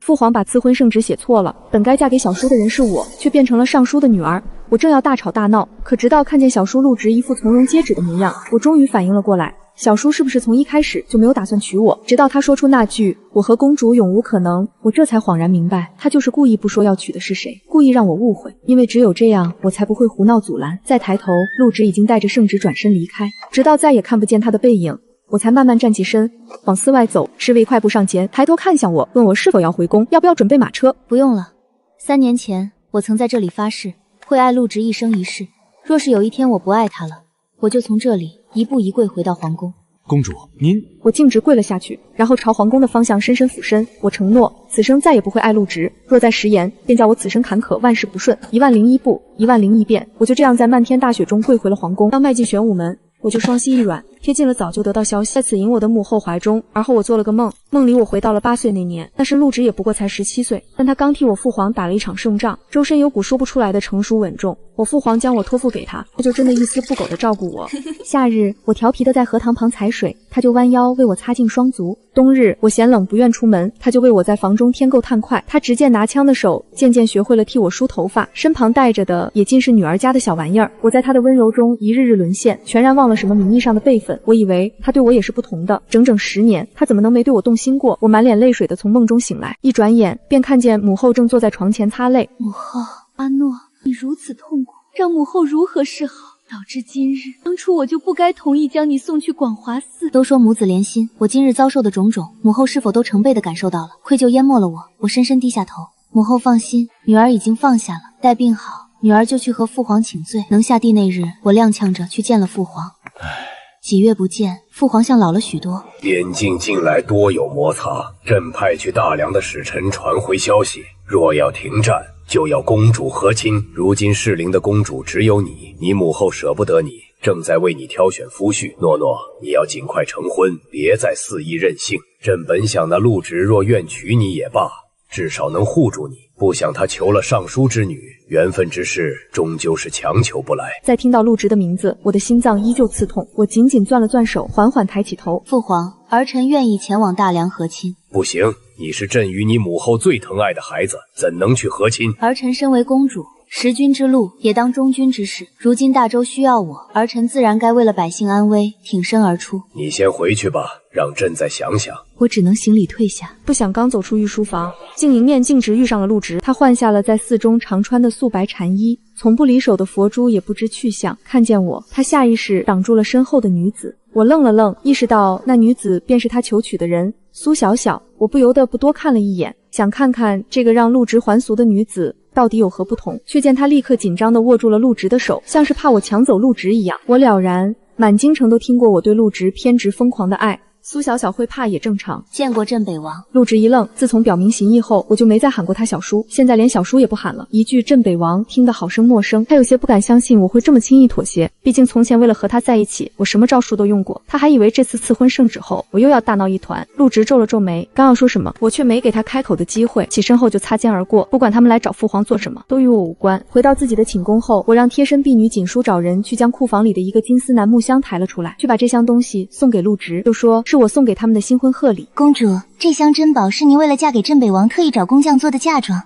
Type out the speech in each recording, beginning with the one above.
父皇把赐婚圣旨写错了，本该嫁给小叔的人是我，却变成了尚书的女儿。我正要大吵大闹，可直到看见小叔陆直一副从容接旨的模样，我终于反应了过来。小叔是不是从一开始就没有打算娶我？直到他说出那句“我和公主永无可能”，我这才恍然明白，他就是故意不说要娶的是谁，故意让我误会，因为只有这样，我才不会胡闹阻拦。再抬头，陆直已经带着圣旨转身离开，直到再也看不见他的背影，我才慢慢站起身，往寺外走。侍卫快步上前，抬头看向我，问我是否要回宫，要不要准备马车。不用了，3年前我曾在这里发誓，会爱陆直一生一世。若是有一天我不爱他了，我就从这里一步一跪回到皇宫。公主，您……我径直跪了下去，然后朝皇宫的方向深深俯身。我承诺，此生再也不会爱陆直，若再食言，便叫我此生坎坷，万事不顺。10001步，10001遍，我就这样在漫天大雪中跪回了皇宫。刚迈进玄武门，我就双膝一软，贴近了早就得到消息，在此迎我的母后怀中。而后我做了个梦，梦里我回到了8岁那年，那时陆直也不过才17岁，但他刚替我父皇打了一场胜仗，周身有股说不出来的成熟稳重。我父皇将我托付给他，他就真的一丝不苟地照顾我。夏日，我调皮地在荷塘旁踩水，他就弯腰为我擦净双足；冬日，我嫌冷不愿出门，他就为我在房中添购炭块。他执剑拿枪的手渐渐学会了替我梳头发，身旁带着的也尽是女儿家的小玩意儿。我在他的温柔中一日日沦陷，全然忘了什么名义上的辈分。我以为他对我也是不同的，整整10年，他怎么能没对我动心过？我满脸泪水地从梦中醒来，一转眼便看见母后正坐在床前擦泪。母后，阿诺，你如此痛苦，让母后如何是好？导致今日，当初我就不该同意将你送去广华寺。都说母子连心，我今日遭受的种种，母后是否都成倍地感受到了？愧疚淹没了我，我深深低下头。母后放心，女儿已经放下了，待病好，女儿就去和父皇请罪。能下地那日，我踉跄着去见了父皇。几月不见，父皇像老了许多。边境近来多有摩擦，朕派去大梁的使臣传回消息，若要停战，就要公主和亲。如今适龄的公主只有你，你母后舍不得你，正在为你挑选夫婿。诺诺，你要尽快成婚，别再肆意任性。朕本想那陆直若愿娶你也罢，至少能护住你，不想他求了尚书之女，缘分之事终究是强求不来。再听到陆直的名字，我的心脏依旧刺痛，我紧紧攥了攥手，缓缓抬起头。父皇，儿臣愿意前往大梁和亲。不行，你是朕与你母后最疼爱的孩子，怎能去和亲？儿臣身为公主，识君之路也当忠君之事。如今大周需要我，儿臣自然该为了百姓安危挺身而出。你先回去吧，让朕再想想。我只能行礼退下。不想刚走出御书房，竟迎面径直遇上了陆直。他换下了在寺中常穿的素白禅衣，从不离手的佛珠也不知去向。看见我，他下意识挡住了身后的女子。我愣了愣，意识到那女子便是他求娶的人苏小小。我不由得不多看了一眼，想看看这个让陆直还俗的女子到底有何不同，却见他立刻紧张地握住了陆直的手，像是怕我抢走陆直一样。我了然，满京城都听过我对陆直偏执疯狂的爱，苏小小会怕也正常。见过镇北王。陆直一愣，自从表明心意后，我就没再喊过他小叔，现在连小叔也不喊了。一句镇北王听得好生陌生，他有些不敢相信我会这么轻易妥协。毕竟从前为了和他在一起，我什么招数都用过。他还以为这次赐婚圣旨后，我又要大闹一团。陆直皱了皱眉，刚要说什么，我却没给他开口的机会，起身后就擦肩而过。不管他们来找父皇做什么，都与我无关。回到自己的寝宫后，我让贴身婢女锦书找人去将库房里的一个金丝楠木箱抬了出来，去把这箱东西送给陆直，就说是我送给他们的新婚贺礼。公主，这箱珍宝是您为了嫁给镇北王特意找工匠做的嫁妆。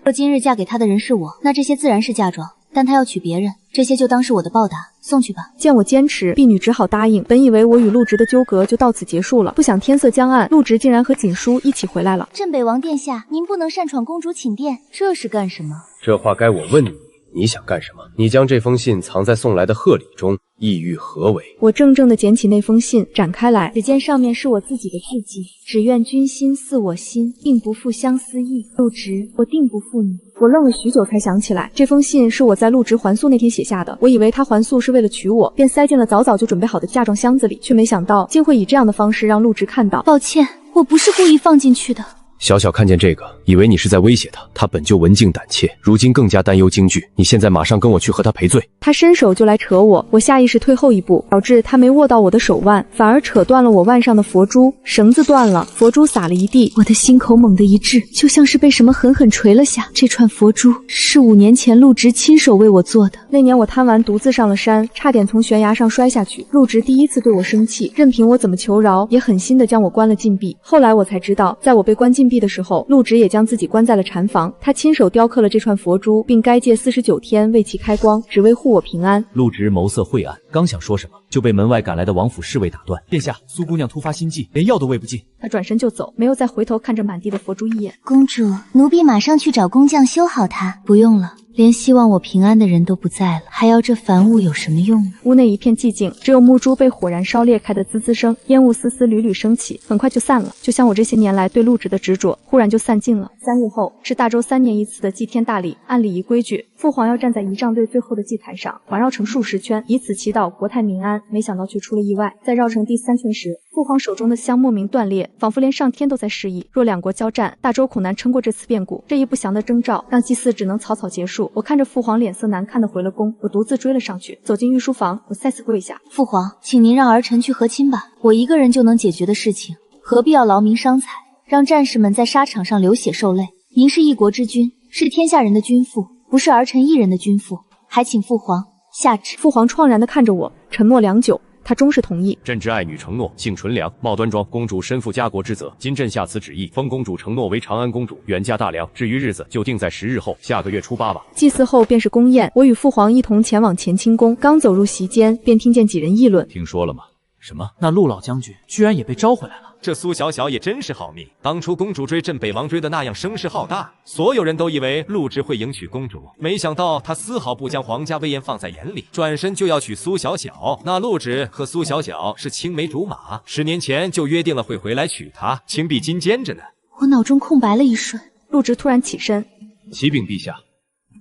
若今日嫁给他的人是我，那这些自然是嫁妆，但他要娶别人，这些就当是我的报答，送去吧。见我坚持，婢女只好答应。本以为我与陆直的纠葛就到此结束了，不想天色将暗，陆直竟然和锦书一起回来了。镇北王殿下，您不能擅闯公主寝殿。这是干什么？这话该我问你，你想干什么？你将这封信藏在送来的贺礼中，意欲何为？我怔怔地捡起那封信，展开来，只见上面是我自己的字迹：只愿君心似我心，定不负相思意。陆直，我定不负你。我愣了许久才想起来，这封信是我在陆直还俗那天写下的。我以为他还俗是为了娶我，便塞进了早早就准备好的嫁妆箱子里，却没想到竟会以这样的方式让陆直看到。抱歉，我不是故意放进去的。小小看见这个，以为你是在威胁他。他本就文静胆怯，如今更加担忧惊惧。你现在马上跟我去和他赔罪。他伸手就来扯我，我下意识退后一步，导致他没握到我的手腕，反而扯断了我腕上的佛珠。绳子断了，佛珠洒了一地。我的心口猛地一滞，就像是被什么狠狠捶了下。这串佛珠是5年前陆直亲手为我做的。那年我贪玩独自上了山，差点从悬崖上摔下去。陆直第一次对我生气，任凭我怎么求饶，也狠心地将我关了禁闭。后来我才知道，在我被关禁禁闭的时候，陆植也将自己关在了禅房。他亲手雕刻了这串佛珠，并该戒49天为其开光，只为护我平安。陆植眸色晦暗，刚想说什么，就被门外赶来的王府侍卫打断。殿下，苏姑娘突发心悸，连药都喂不进。他转身就走，没有再回头看着满地的佛珠一眼。公主，奴婢马上去找工匠修好它。不用了，连希望我平安的人都不在了，还要这凡物有什么用呢？屋内一片寂静，只有木珠被火燃烧裂开的滋滋声，烟雾丝丝缕缕升起，很快就散了。就像我这些年来对陆植的执着，忽然就散尽了。3日后是大周3年一次的祭天大礼，按礼仪规矩，父皇要站在仪仗队最后的祭台上，环绕成数十圈，以此祈祷国泰民安。没想到却出了意外，在绕成第3圈时，父皇手中的香莫名断裂，仿佛连上天都在示意，若两国交战，大周恐难撑过这次变故。这一不祥的征兆让祭祀只能草草结束。我看着父皇脸色难看的回了宫，我独自追了上去，走进御书房，我再次跪下。父皇，请您让儿臣去和亲吧，我一个人就能解决的事情，何必要劳民伤财，让战士们在沙场上流血受累？您是一国之君，是天下人的君父，不是儿臣一人的君父，还请父皇下旨。父皇怆然地看着我，沉默良久。他终是同意。朕之爱女承诺，姓纯良，貌端庄。公主身负家国之责，今朕下此旨意，封公主承诺为长安公主，远嫁大梁。至于日子，就定在10日后，下个月初8吧。祭祀后便是宫宴，我与父皇一同前往乾清宫。刚走入席间，便听见几人议论：听说了吗？什么？那陆老将军居然也被招回来了？这苏小小也真是好命，当初公主追镇北王追的那样声势浩大，所有人都以为陆植会迎娶公主，没想到他丝毫不将皇家威严放在眼里，转身就要娶苏小小。那陆植和苏小小是青梅竹马，10年前就约定了会回来娶她，情比金坚着呢。我脑中空白了一瞬，陆植突然起身：启禀陛下，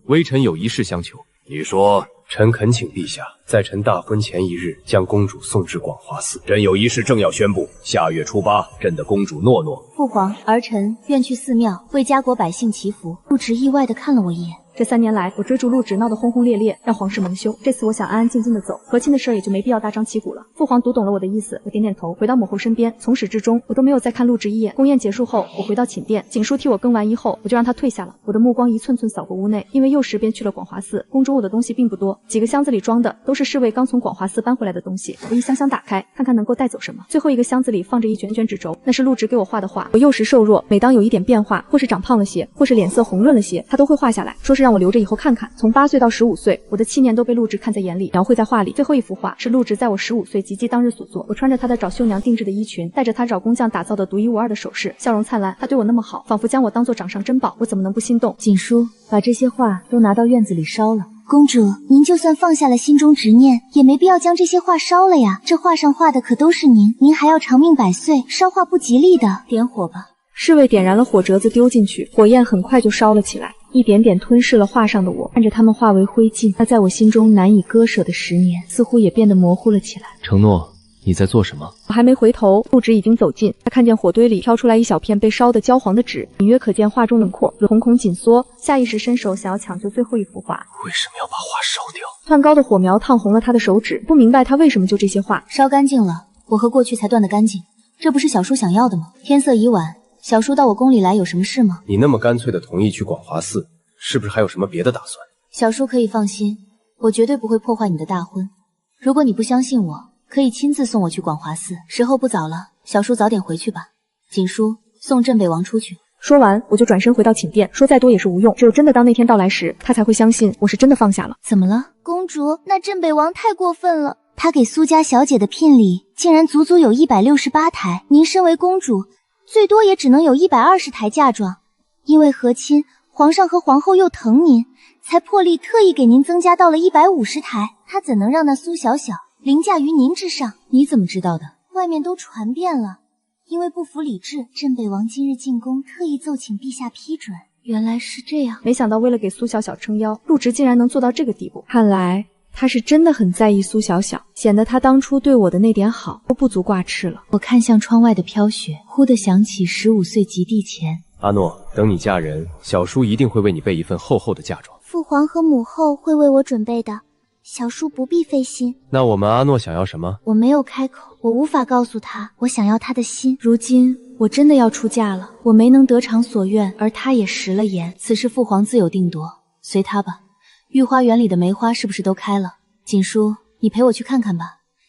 微臣有一事相求。你说。臣恳请陛下在臣大婚前1日将公主送至广华寺。朕有一事正要宣布，下月初8，朕的公主诺诺。父皇，儿臣愿去寺庙为家国百姓祈福。陆植意外地看了我一眼。这3年来，我追逐陆植闹得轰轰烈烈，让皇室蒙羞。这次我想安安静静的走，和亲的事儿也就没必要大张旗鼓了。父皇读懂了我的意思，我点点头，回到母后身边。从始至终，我都没有再看陆植一眼。宫宴结束后，我回到寝殿，景叔替我更完衣后，我就让他退下了。我的目光一寸寸扫过屋内，因为幼时便去了广华寺。宫中我的东西并不多，几个箱子里装的都是侍卫刚从广华寺搬回来的东西。我一箱箱打开，看看能够带走什么。最后一个箱子里放着一卷卷纸轴，那是陆植给我画的画。我幼时瘦弱，每当有一点变化，或是长胖了些，或是脸色红润了些，他都会画下来，说是让我留着以后看看。从8岁到15岁，我的7年都被陆植看在眼里，描绘在画里。最后一幅画是陆植在我15岁及笄当日所作，我穿着他的找绣娘定制的衣裙，带着他找工匠打造的独一无二的首饰，笑容灿烂。他对我那么好，仿佛将我当作掌上珍宝，我怎么能不心动？锦书，把这些画都拿到院子里烧了。公主，您就算放下了心中执念，也没必要将这些画烧了呀。这画上画的可都是您，您还要长命百岁，烧画不吉利的。点火吧。侍卫点燃了火折子丢进去，火焰很快就烧了起来，一点点吞噬了画上的我。看着它们化为灰烬，那在我心中难以割舍的10年，似乎也变得模糊了起来。承诺，你在做什么？我还没回头，陆植已经走近。他看见火堆里飘出来一小片被烧得焦黄的纸，隐约可见画中轮廓，瞳孔紧缩，下意识伸手想要抢救最后一幅画。为什么要把画烧掉？窜高的火苗烫红了他的手指，不明白他为什么就这些画。烧干净了，我和过去才断得干净。这不是小叔想要的吗？天色已晚，小叔到我宫里来有什么事吗？你那么干脆的同意去广华寺，是不是还有什么别的打算？小叔可以放心，我绝对不会破坏你的大婚。如果你不相信我，可以亲自送我去广华寺。时候不早了，小叔早点回去吧。锦书，送镇北王出去。说完，我就转身回到寝殿，说再多也是无用，只有真的当那天到来时，他才会相信我是真的放下了。怎么了？公主，那镇北王太过分了，他给苏家小姐的聘礼竟然足足有168台，您身为公主，最多也只能有120台嫁妆。因为和亲，皇上和皇后又疼您，才破例特意给您增加到了150台。他怎能让那苏小小凌驾于您之上？你怎么知道的？外面都传遍了。因为不符礼制，镇北王今日进宫，特意奏请陛下批准。原来是这样。没想到为了给苏小小撑腰，陆植竟然能做到这个地步。看来他是真的很在意苏小小，显得他当初对我的那点好都不足挂齿了。我看向窗外的飘雪，忽地想起15岁及第前。阿诺，等你嫁人，小叔一定会为你备一份厚厚的嫁妆。父皇和母后会为我准备的，小叔不必费心。那我们阿诺想要什么？我没有开口，我无法告诉他我想要他的心。如今我真的要出嫁了，我没能得偿所愿，而他也食了言。此事父皇自有定夺，随他吧。御花园里的梅花是不是都开了？锦书，你陪我去看看吧，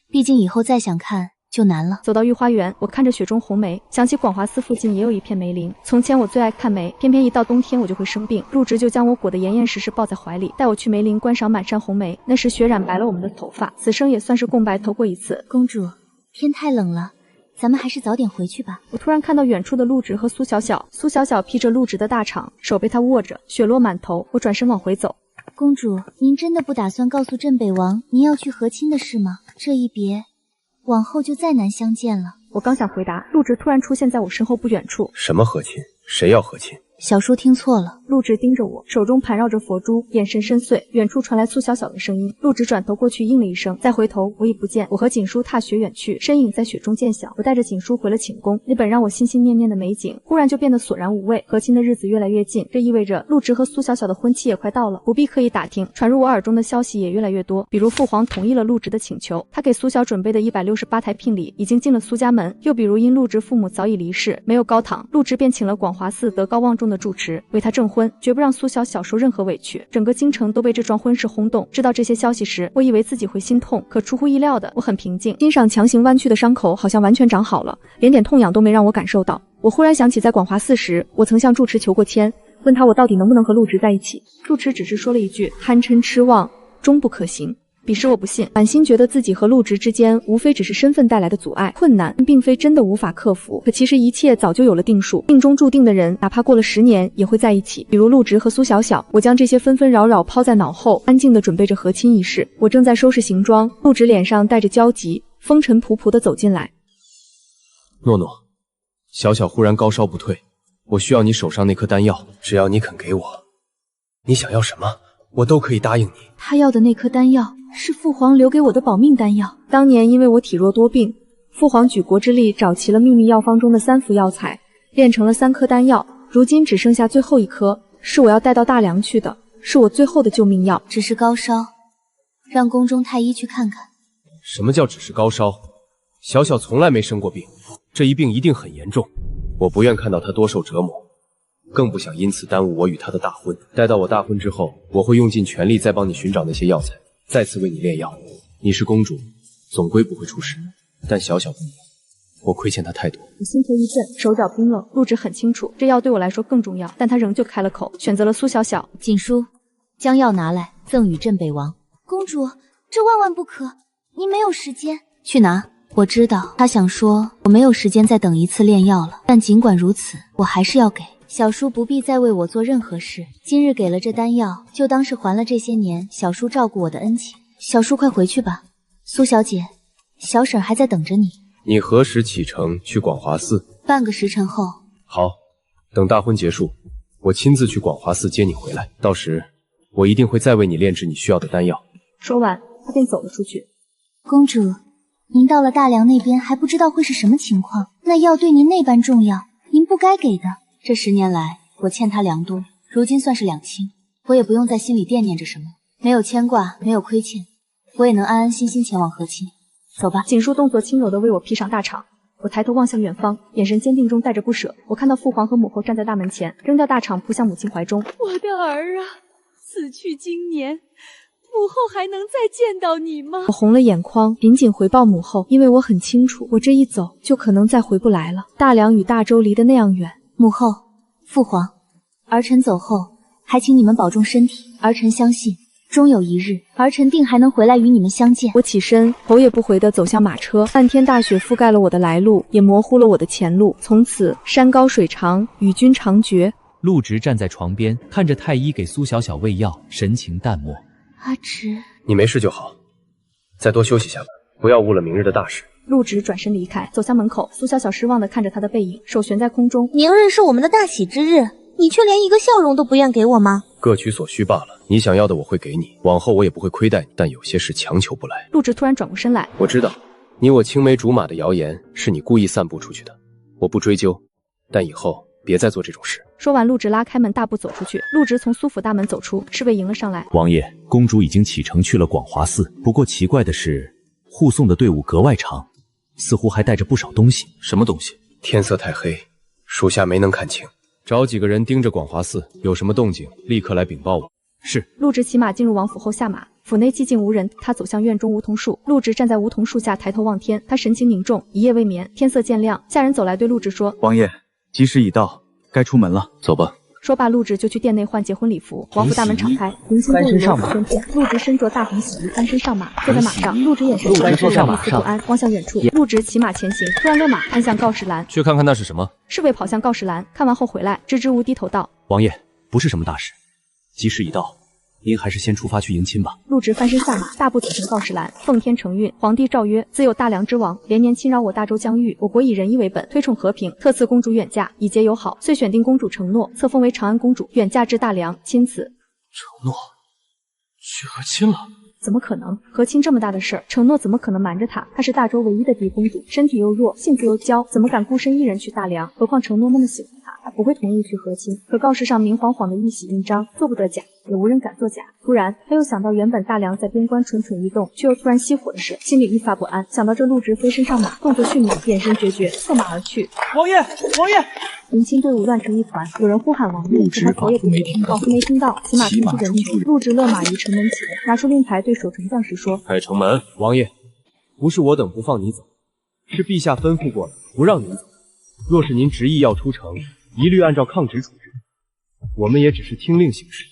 毕竟以后再想看就难了。走到御花园，我看着雪中红梅，想起广华寺附近也有一片梅林。从前我最爱看梅，偏偏一到冬天我就会生病，陆直就将我裹得严严实实抱在怀里，带我去梅林观赏满山红梅。那时雪染白了我们的头发，此生也算是共白头过一次。公主，天太冷了，咱们还是早点回去吧。我突然看到远处的陆直和苏小小，苏小小披着陆直的大氅，手被他握着，血落满头。我转身往回走。公主，您真的不打算告诉镇北王您要去和亲的事吗？这一别，往后就再难相见了。我刚想回答，陆直突然出现在我身后不远处。什么和亲？谁要和亲？小叔听错了。陆直盯着我，手中盘绕着佛珠，眼神深邃。远处传来苏小小的声音，陆直转头过去应了一声，再回头我已不见。我和锦书踏雪远去，身影在雪中渐小。我带着锦书回了寝宫，那本让我心心念念的美景，忽然就变得索然无味。和亲的日子越来越近，这意味着陆直和苏小小的婚期也快到了。不必刻意打听，传入我耳中的消息也越来越多。比如父皇同意了陆直的请求，他给苏小准备的168台聘礼已经进了苏家门。又比如因陆直父母早已离世，没有高堂，陆直便请了广华寺德高望重的住持为他证婚，绝不让苏小小受任何委屈。整个京城都被这桩婚事轰动。知道这些消息时，我以为自己会心痛，可出乎意料的，我很平静。欣赏强行弯曲的伤口好像完全长好了，连点痛痒都没让我感受到。我忽然想起在广华寺时，我曾向住持求过签，问他我到底能不能和陆直在一起。住持只是说了一句贪嗔痴妄，终不可行。彼时我不信，满心觉得自己和陆直之间无非只是身份带来的阻碍困难，并非真的无法克服。可其实一切早就有了定数，命中注定的人哪怕过了10年也会在一起。比如陆直和苏小小，我将这些纷纷扰扰抛在脑后，安静地准备着和亲仪式。我正在收拾行装，陆直脸上带着焦急，风尘仆仆地走进来。诺诺，小小忽然高烧不退，我需要你手上那颗丹药，只要你肯给我，你想要什么，我都可以答应你。他要的那颗丹药是父皇留给我的保命丹药。当年因为我体弱多病，父皇举国之力找齐了秘密药方中的3副药材，炼成了3颗丹药。如今只剩下最后1颗，是我要带到大梁去的，是我最后的救命药。只是高烧，让宫中太医去看看。什么叫只是高烧？小小从来没生过病，这一病一定很严重。我不愿看到他多受折磨，更不想因此耽误我与他的大婚。待到我大婚之后，我会用尽全力再帮你寻找那些药材，再次为你炼药。你是公主，总归不会出事，但小小不一样，我亏欠她太多。我心头一震，手脚冰冷。陆直很清楚，这药对我来说更重要，但他仍旧开了口，选择了苏小小。锦书，将药拿来，赠与镇北王。公主，这万万不可，您没有时间。去拿。我知道他想说我没有时间再等一次炼药了，但尽管如此，我还是要给。小叔不必再为我做任何事，今日给了这丹药，就当是还了这些年小叔照顾我的恩情。小叔快回去吧，苏小姐，小婶还在等着你。你何时启程去广华寺？半个时辰后。好，等大婚结束，我亲自去广华寺接你回来，到时我一定会再为你炼制你需要的丹药。说完，他便走了出去。公主，您到了大梁那边还不知道会是什么情况，那药对您那般重要，您不该给的。这10年来，我欠他良多，如今算是两清，我也不用在心里惦念着什么，没有牵挂，没有亏欠，我也能安安心心前往和亲。走吧。锦书动作轻柔地为我披上大氅，我抬头望向远方，眼神坚定中带着不舍。我看到父皇和母后站在大门前，扔掉大氅扑向母亲怀中。我的儿啊，死去今年，母后还能再见到你吗？我红了眼眶，紧紧回抱母后，因为我很清楚，我这一走就可能再回不来了。大梁与大周离得那样远。母后，父皇，儿臣走后，还请你们保重身体。儿臣相信，终有一日，儿臣定还能回来与你们相见。我起身，头也不回地走向马车。漫天大雪覆盖了我的来路，也模糊了我的前路。从此山高水长，与君长绝。陆直站在床边，看着太医给苏小小喂药，神情淡漠。阿直，你没事就好，再多休息下吧，不要误了明日的大事。陆直转身离开，走向门口。苏小小失望地看着他的背影，手悬在空中。明日是我们的大喜之日，你却连一个笑容都不愿给我吗？各取所需罢了，你想要的我会给你，往后我也不会亏待你，但有些事强求不来。陆直突然转过身来，我知道你我青梅竹马的谣言是你故意散布出去的，我不追究，但以后别再做这种事。说完，陆直拉开门大步走出去。陆直从苏府大门走出，侍卫迎了上来。王爷，公主已经启程去了广华寺，不过奇怪的是，护送的队伍格外长，似乎还带着不少东西。什么东西？天色太黑，属下没能看清。找几个人盯着广华寺，有什么动静立刻来禀报我。是。陆直骑马进入王府后下马，府内寂静无人，他走向院中梧桐树。陆直站在梧桐树下，抬头望天，他神情凝重。一夜未眠，天色渐亮，下人走来对陆直说：“王爷，吉时已到，该出门了，走吧。”说罢，陆直就去殿内换结婚礼服。王府大门敞开，迎亲队伍锣鼓喧天。陆直身着大红喜衣，翻身上马，坐在马上。陆直眼神深沉，一丝不安，望向远处。陆直骑马前行，突然勒马，看向告示栏，去看看那是什么。侍卫跑向告示栏，看完后回来，支支吾低头道：“王爷，不是什么大事，吉时已到，您还是先出发去迎亲吧。”陆直翻身下马，大步走向告示栏。奉天承运，皇帝诏曰：自有大梁之王，连年侵扰我大周疆域，我国以仁义为本，推崇和平，特赐公主远嫁，以结友好，遂选定公主承诺，册封为长安公主，远嫁至大梁，钦此。承诺去和亲了？怎么可能？和亲这么大的事儿，承诺怎么可能瞒着她？她是大周唯一的嫡公主，身体又弱，性子又娇，怎么敢孤身一人去大梁？何况承诺那么喜欢她，她不会同意去和亲。可告示上明晃晃的玉玺印章，做不得假，也无人敢作假。突然，他又想到原本大梁在边关蠢蠢欲动，却又突然熄火的事，心里愈发不安。想到这，陆直飞身上马，动作迅猛，眼神决绝，策马而去。王爷，王爷！迎亲队伍乱成一团，有人呼喊王爷，可他头也不回，仿佛没听到。骑马冲出人群，陆直勒马于城门前，拿出令牌对守城将士说：“开城门！”王爷，不是我等不放你走，是陛下吩咐过了，不让您走。若是您执意要出城，一律按照抗旨处置。我们也只是听令行事，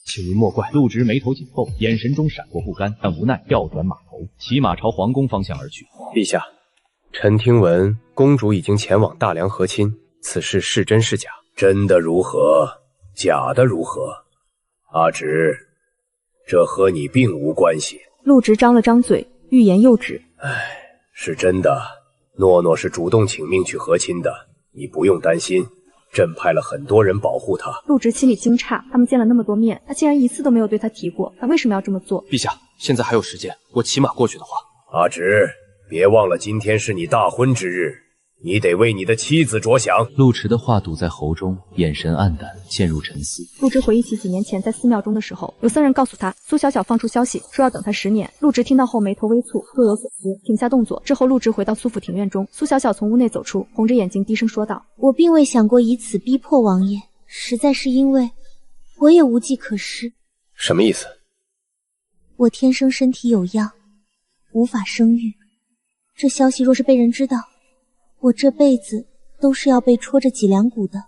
请您莫怪。陆直眉头紧皱，眼神中闪过不甘，但无奈调转马头，骑马朝皇宫方向而去。陛下，臣听闻公主已经前往大梁和亲，此事是真是假？真的如何？假的如何？阿直，这和你并无关系。陆直张了张嘴，欲言又止。是真的，诺诺是主动请命去和亲的，你不用担心。朕派了很多人保护他。陆直心里惊诧，他们见了那么多面，他竟然一次都没有对他提过，他为什么要这么做？陛下，现在还有时间，我骑马过去的话。阿直，别忘了今天是你大婚之日，你得为你的妻子着想。陆迟的话堵在喉中，眼神黯淡，陷入沉思。陆直回忆起几年前在寺庙中的时候，有僧人告诉他苏小小放出消息，说要等他10年。陆直听到后眉头微蹙，若有所思，停下动作。之后陆直回到苏府庭院中，苏小小从屋内走出，红着眼睛低声说道：“我并未想过以此逼迫王爷，实在是因为我也无计可施。”什么意思？我天生身体有恙，无法生育。这消息若是被人知道，我这辈子都是要被戳着脊梁骨的。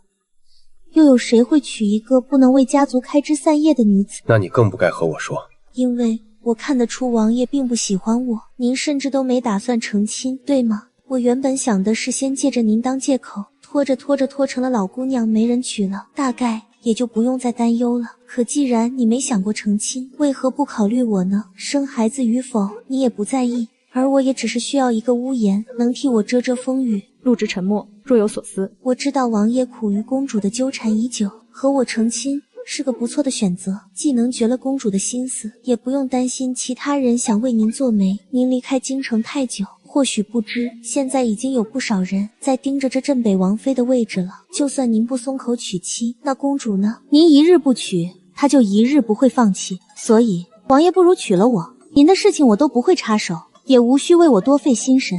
又有谁会娶一个不能为家族开枝散叶的女子？那你更不该和我说。因为我看得出王爷并不喜欢我，您甚至都没打算成亲，对吗？我原本想的是先借着您当借口，拖着拖成了老姑娘没人娶了，大概也就不用再担忧了。可既然你没想过成亲，为何不考虑我呢？生孩子与否你也不在意，而我也只是需要一个屋檐，能替我遮遮风雨。陆直沉默，若有所思。我知道王爷苦于公主的纠缠已久，和我成亲是个不错的选择，既能绝了公主的心思，也不用担心其他人想为您做媒。您离开京城太久，或许不知，现在已经有不少人在盯着这镇北王妃的位置了。就算您不松口娶妻，那公主呢？您一日不娶，她就一日不会放弃。所以，王爷不如娶了我，您的事情我都不会插手，也无需为我多费心神。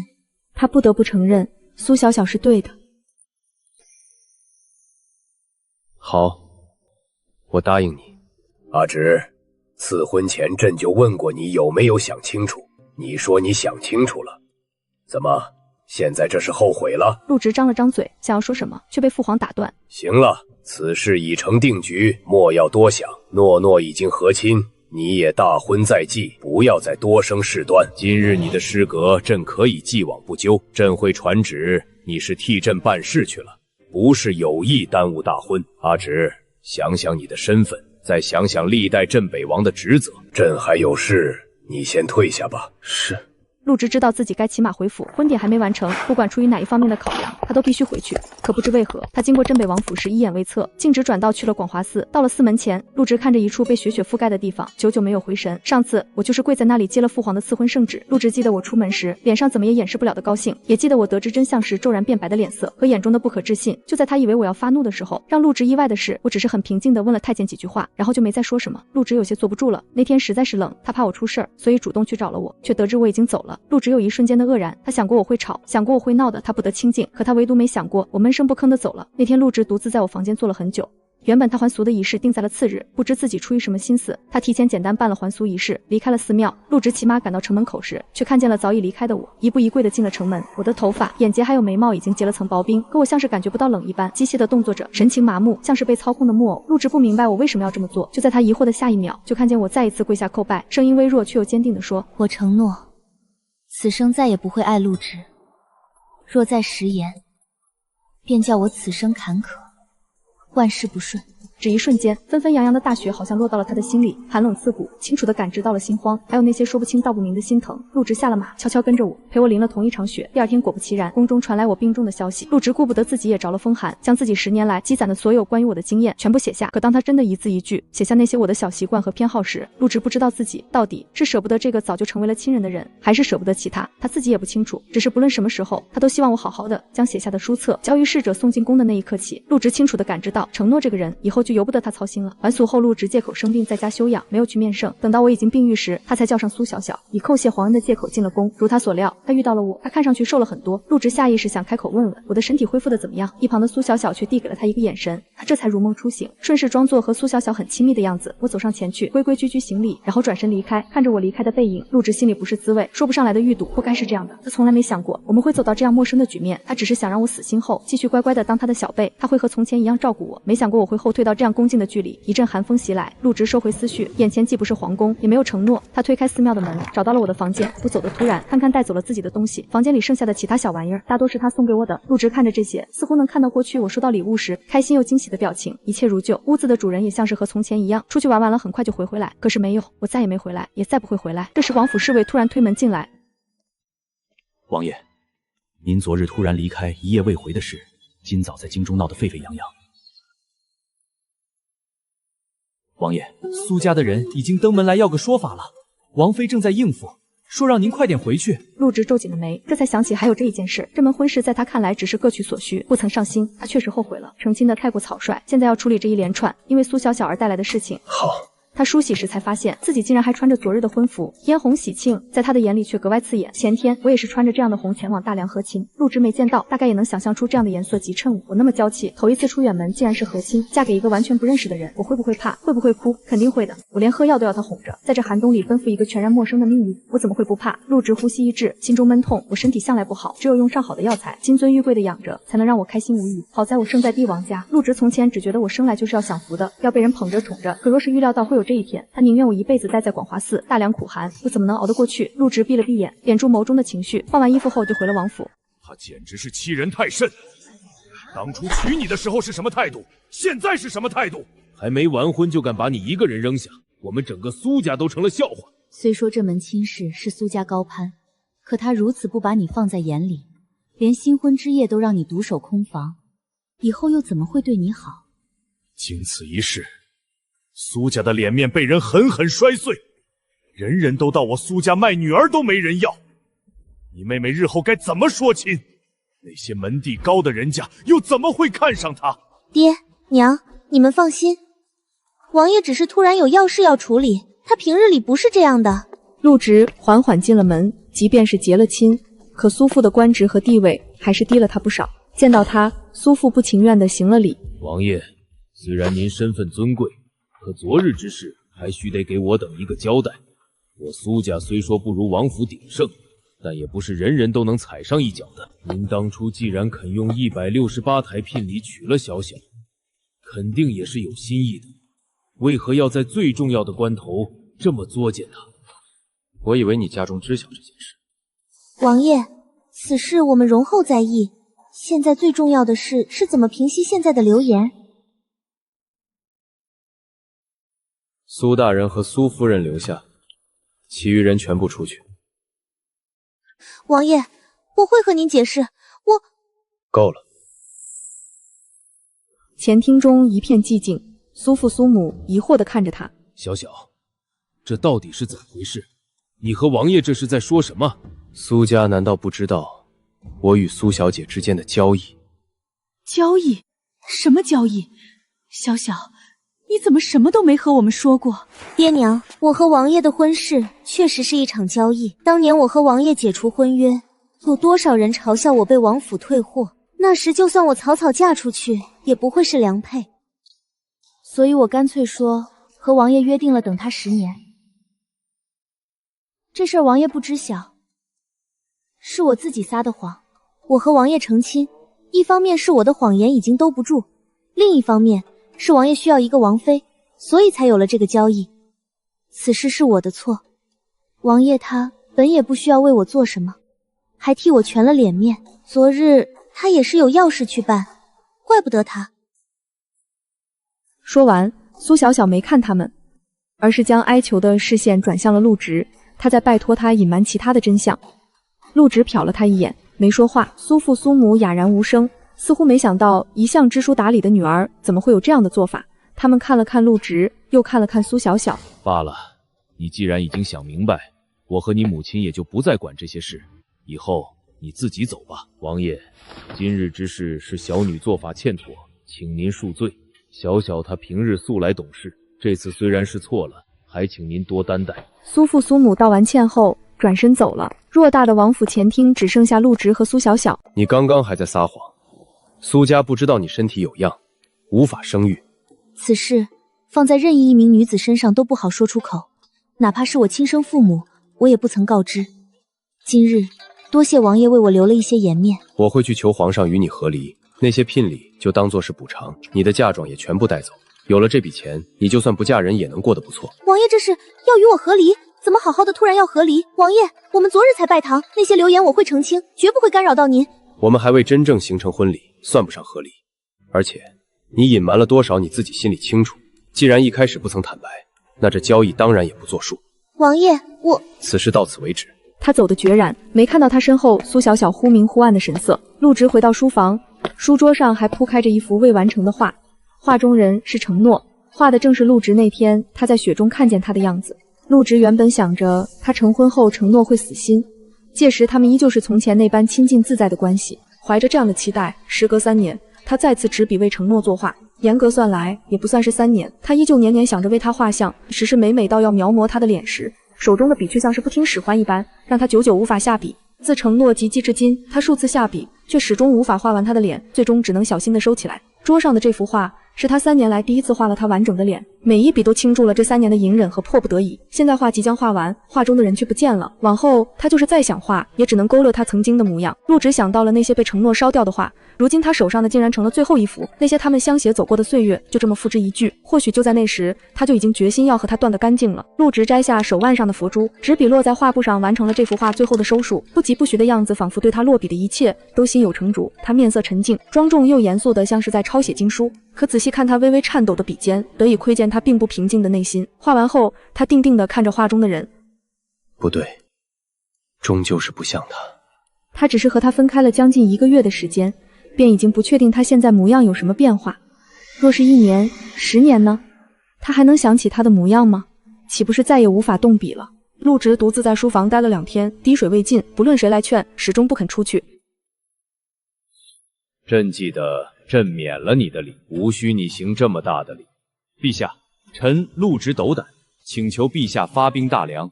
他不得不承认，苏小小是对的。好，我答应你。阿直，赐婚前朕就问过你有没有想清楚，你说你想清楚了，怎么现在这是后悔了？陆直张了张嘴，想要说什么，却被父皇打断。行了，此事已成定局，莫要多想。诺诺已经和亲，你也大婚在即，不要再多生事端。今日你的失格，朕可以既往不咎。朕会传旨，你是替朕办事去了，不是有意耽误大婚。阿直，想想你的身份，再想想历代镇北王的职责。朕还有事，你先退下吧。是。陆直知道自己该骑马回府，婚典还没完成，不管出于哪一方面的考量，他都必须回去。可不知为何，他经过镇北王府时一眼未测，径直转道去了广华寺。到了寺门前，陆直看着一处被雪覆盖的地方，久久没有回神。上次我就是跪在那里接了父皇的赐婚圣旨。陆直记得我出门时脸上怎么也掩饰不了的高兴，也记得我得知真相时骤然变白的脸色和眼中的不可置信。就在他以为我要发怒的时候，让陆直意外的是，我只是很平静地问了太监几句话，然后就没再说什么。陆直有些坐不住了，那天实在是冷，他怕我出事儿，所以主动去找了我，却得知我已经走了。陆直有一瞬间的愕然，他想过我会吵，想过我会闹的，他不得清静，可他唯独没想过我闷声不吭的走了。那天陆直独自在我房间坐了很久。原本他还俗的仪式定在了次日，不知自己出于什么心思，他提前简单办了还俗仪式，离开了寺庙。陆直骑马赶到城门口时，却看见了早已离开的我，一步一跪地进了城门。我的头发、眼睫还有眉毛已经结了层薄冰，可我像是感觉不到冷一般，机械地动作着，神情麻木，像是被操控的木偶。陆直不明白我为什么要这么做，就在他疑惑的下一秒，就看见我再一次跪下叩拜，声音微弱却又坚定地说：“我承诺，此生再也不会爱陆直。若再食言，便叫我此生坎坷，万事不顺。”只一瞬间，纷纷扬扬的大雪好像落到了他的心里，寒冷刺骨，清楚地感知到了心慌，还有那些说不清道不明的心疼。陆直下了马，悄悄跟着我，陪我淋了同一场雪。第二天果不其然，宫中传来我病重的消息。陆直顾不得自己也着了风寒，将自己10年来积攒的所有关于我的经验全部写下。可当他真的一字一句写下那些我的小习惯和偏好时，陆直不知道自己到底是舍不得这个早就成为了亲人的人，还是舍不得其他，他自己也不清楚。只是不论什么时候，他都希望我好好的将写下的书册交于逝者送进宫的那一刻起，陆直清楚地感知到，承诺这个人以后就由不得他操心了。还俗后，陆直借口生病在家休养，没有去面圣。等到我已经病愈时，他才叫上苏小小，以叩谢皇恩的借口进了宫。如他所料，他遇到了我，他看上去瘦了很多。陆直下意识想开口问问我的身体恢复的怎么样，一旁的苏小小却递给了他一个眼神，他这才如梦初醒，顺势装作和苏小小很亲密的样子。我走上前去，规规矩矩行礼，然后转身离开。看着我离开的背影，陆直心里不是滋味，说不上来的欲堵。不该是这样的，他从来没想过我们会走到这样陌生的局面。他只是想让我死心后继续乖乖的当他的小辈，他会和从前一样照顾我。没想过我会后退到这样恭敬的距离。一阵寒风袭来，陆直收回思绪，眼前既不是皇宫，也没有承诺。他推开寺庙的门，找到了我的房间。我走得突然，看看带走了自己的东西，房间里剩下的其他小玩意儿，大多是他送给我的。陆直看着这些，似乎能看到过去我收到礼物时开心又惊喜的表情。一切如旧，屋子的主人也像是和从前一样，出去玩完了很快就回来。可是没有，我再也没回来，也再不会回来。这时王府侍卫突然推门进来。王爷，您昨日突然离开一夜未回的事，今早在京中闹得沸沸扬扬。王爷，苏家的人已经登门来要个说法了，王妃正在应付，说让您快点回去。陆直皱紧了眉，这才想起还有这一件事。这门婚事在他看来只是各取所需，不曾上心。他确实后悔了，成亲的太过草率，现在要处理这一连串因为苏小小而带来的事情。好。他梳洗时才发现自己竟然还穿着昨日的婚服，嫣红喜庆，在他的眼里却格外刺眼。前天我也是穿着这样的红前往大梁和亲，陆直没见到，大概也能想象出这样的颜色极衬我。我那么娇气，头一次出远门竟然是和亲，嫁给一个完全不认识的人，我会不会怕？会不会哭？肯定会的。我连喝药都要他哄着，在这寒冬里奔赴一个全然陌生的命运，我怎么会不怕？陆直呼吸一滞，心中闷痛。我身体向来不好，只有用上好的药材，金尊玉贵的养着，才能让我开心无语。好在我生在帝王家，陆直从前只觉得我生来就是要享福的，要被人捧着宠着。可若是预料到会有这一天，他宁愿我一辈子待在广华寺，大凉苦寒，我怎么能熬得过去？陆直闭了闭眼，敛住眸中的情绪，换完衣服后就回了王府。他简直是欺人太甚！当初娶你的时候是什么态度，现在是什么态度？还没完婚就敢把你一个人扔下，我们整个苏家都成了笑话。虽说这门亲事是苏家高攀，可他如此不把你放在眼里，连新婚之夜都让你独守空房，以后又怎么会对你好？经此一事，苏家的脸面被人狠狠摔碎，人人都道我苏家卖女儿都没人要。你妹妹日后该怎么说亲？那些门第高的人家又怎么会看上她？爹娘，你们放心，王爷只是突然有要事要处理，他平日里不是这样的。陆直缓缓进了门，即便是结了亲，可苏父的官职和地位还是低了他不少。见到他，苏父不情愿地行了礼。王爷，虽然您身份尊贵，可昨日之事还须得给我等一个交代。我苏家虽说不如王府鼎盛，但也不是人人都能踩上一脚的。您当初既然肯用168台聘礼娶了小小，肯定也是有心意的，为何要在最重要的关头这么作践他？我以为你家中知晓这件事。王爷，此事我们容后再议，现在最重要的事是怎么平息现在的流言。苏大人和苏夫人留下，其余人全部出去。王爷，我会和您解释。够了。前厅中一片寂静，苏父苏母疑惑地看着他。小小，这到底是怎么回事？你和王爷这是在说什么？苏家难道不知道我与苏小姐之间的交易？交易？什么交易？小小，你怎么什么都没和我们说过？爹娘，我和王爷的婚事确实是一场交易。当年我和王爷解除婚约，有多少人嘲笑我被王府退货？那时就算我草草嫁出去，也不会是良配。所以我干脆说和王爷约定了等他10年。这事儿王爷不知晓，是我自己撒的谎。我和王爷成亲，一方面是我的谎言已经兜不住，另一方面是王爷需要一个王妃，所以才有了这个交易。此事是我的错，王爷他本也不需要为我做什么，还替我全了脸面。昨日他也是有要事去办，怪不得他。说完，苏小小没看他们，而是将哀求的视线转向了陆植，他在拜托他隐瞒其他的真相。陆植瞟了他一眼，没说话。苏父苏母哑然无声，似乎没想到一向知书达理的女儿怎么会有这样的做法。他们看了看陆植，又看了看苏小小。罢了，你既然已经想明白，我和你母亲也就不再管这些事，以后你自己走吧。王爷，今日之事是小女做法欠妥，请您恕罪。小小她平日素来懂事，这次虽然是错了，还请您多担待。苏父苏母道完歉后转身走了。偌大的王府前厅只剩下陆植和苏小小。你刚刚还在撒谎，苏家不知道你身体有恙，无法生育。此事放在任意一名女子身上都不好说出口，哪怕是我亲生父母，我也不曾告知。今日多谢王爷为我留了一些颜面，我会去求皇上与你和离，那些聘礼就当作是补偿，你的嫁妆也全部带走。有了这笔钱，你就算不嫁人也能过得不错。王爷这是要与我和离？怎么好好的突然要和离？王爷，我们昨日才拜堂，那些流言我会澄清，绝不会干扰到您。我们还未真正形成婚礼，算不上和离。而且你隐瞒了多少你自己心里清楚，既然一开始不曾坦白，那这交易当然也不作数。王爷，此事到此为止。他走得决然，没看到他身后苏小小忽明忽暗的神色。陆植回到书房，书桌上还铺开着一幅未完成的画，画中人是承诺，画的正是陆植那天他在雪中看见他的样子。陆植原本想着他成婚后承诺会死心，届时他们依旧是从前那般亲近自在的关系。怀着这样的期待，时隔3年，他再次执笔为承诺作画。严格算来，也不算是3年，他依旧年年想着为他画像，只是每到要描摹他的脸时，手中的笔却像是不听使唤一般，让他久久无法下笔。自承诺及笄至今，他数次下笔，却始终无法画完他的脸，最终只能小心地收起来。桌上的这幅画是他3年来第一次画了他完整的脸，每一笔都倾注了这3年的隐忍和迫不得已。现在画即将画完，画中的人却不见了，往后他就是再想画，也只能勾勒他曾经的模样。陆植想到了那些被承诺烧掉的画，如今他手上的竟然成了最后一幅，那些他们相携走过的岁月就这么付之一炬。或许就在那时，他就已经决心要和他断得干净了。陆植摘下手腕上的佛珠，执笔落在画布上，完成了这幅画最后的收束。不疾不徐的样子，仿佛对他落笔的一切都心有成竹。他面色沉静，庄重又严肃的像是在抄写经书，可仔细看他微微颤抖的笔尖，得以窥见他并不平静的内心。画完后，他定定地看着画中的人，不对，终究是不像他。他只是和他分开了将近1个月的时间，便已经不确定他现在模样有什么变化。若是1年、10年呢？他还能想起他的模样吗？岂不是再也无法动笔了？陆植独自在书房待了2天，滴水未进，不论谁来劝，始终不肯出去。朕记得朕免了你的礼，无需你行这么大的礼。陛下，臣陆植斗胆，请求陛下发兵大梁，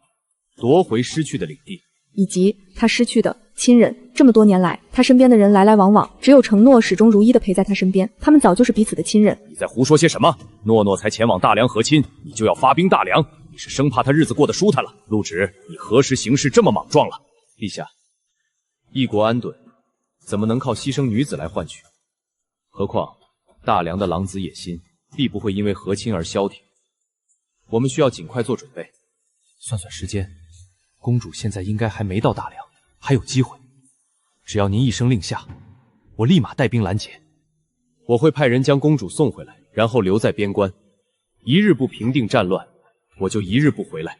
夺回失去的领地，以及他失去的亲人。这么多年来，他身边的人来来往往，只有承诺始终如一的陪在他身边，他们早就是彼此的亲人。你在胡说些什么？诺诺才前往大梁和亲，你就要发兵大梁？你是生怕他日子过得舒坦了？陆植，你何时行事这么莽撞了？陛下，一国安顿，怎么能靠牺牲女子来换取？何况大梁的狼子野心必不会因为和亲而消停，我们需要尽快做准备。算算时间，公主现在应该还没到大梁，还有机会。只要您一声令下，我立马带兵拦截。我会派人将公主送回来，然后留在边关。一日不平定战乱，我就一日不回来。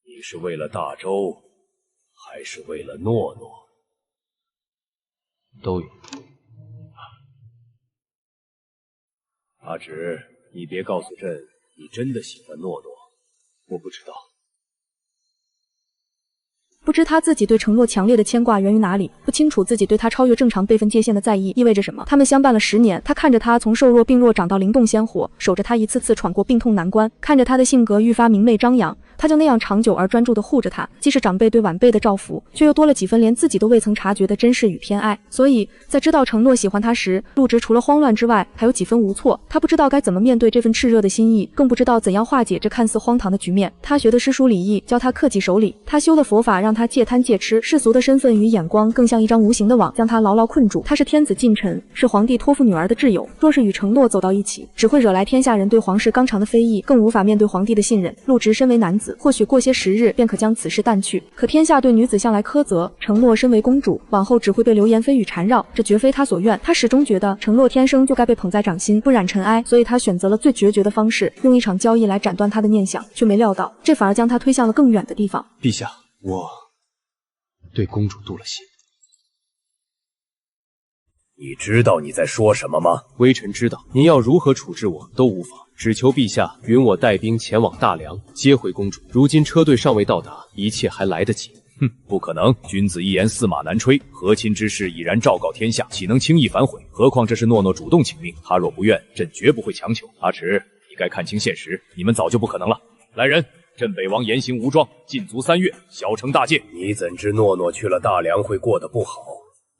你是为了大周，还是为了诺诺？都有。阿芷，你别告诉朕，你真的喜欢诺诺。我不知道。不知他自己对承诺强烈的牵挂源于哪里，不清楚自己对他超越正常辈分界限的在意意味着什么。他们相伴了10年，他看着他从瘦弱病弱长到灵动鲜活，守着他一次次闯过病痛难关，看着他的性格愈发明媚张扬，他就那样长久而专注地护着她，既是长辈对晚辈的照拂，却又多了几分连自己都未曾察觉的珍视与偏爱。所以在知道承诺喜欢他时，陆植除了慌乱之外，还有几分无措。他不知道该怎么面对这份炽热的心意，更不知道怎样化解这看似荒唐的局面。他学的诗书礼义教他克己守礼，他修的佛法让他戒贪戒吃，世俗的身份与眼光更像一张无形的网，将他牢牢困住。他是天子近臣，是皇帝托付女儿的挚友，若是与承诺走到一起，只会惹来天下人对皇室纲常的非议，更无法面对皇帝的信任。陆植身为男子，或许过些时日便可将此事淡去，可天下对女子向来苛责，承诺身为公主，往后只会被流言蜚语缠绕，这绝非他所愿。他始终觉得承诺天生就该被捧在掌心，不染尘埃，所以他选择了最决绝的方式，用一场交易来斩断他的念想，却没料到这反而将他推向了更远的地方。陛下，我对公主动了心。你知道你在说什么吗？微臣知道，您要如何处置我都无妨，只求陛下允我带兵前往大梁，接回公主。如今车队尚未到达，一切还来得及。哼，不可能！君子一言，驷马难追。和亲之事已然昭告天下，岂能轻易反悔？何况这是诺诺主动请命，他若不愿，朕绝不会强求。阿迟，你该看清现实，你们早就不可能了。来人，镇北王严刑无状，禁足3月，小惩大戒。你怎知诺诺去了大梁会过得不好？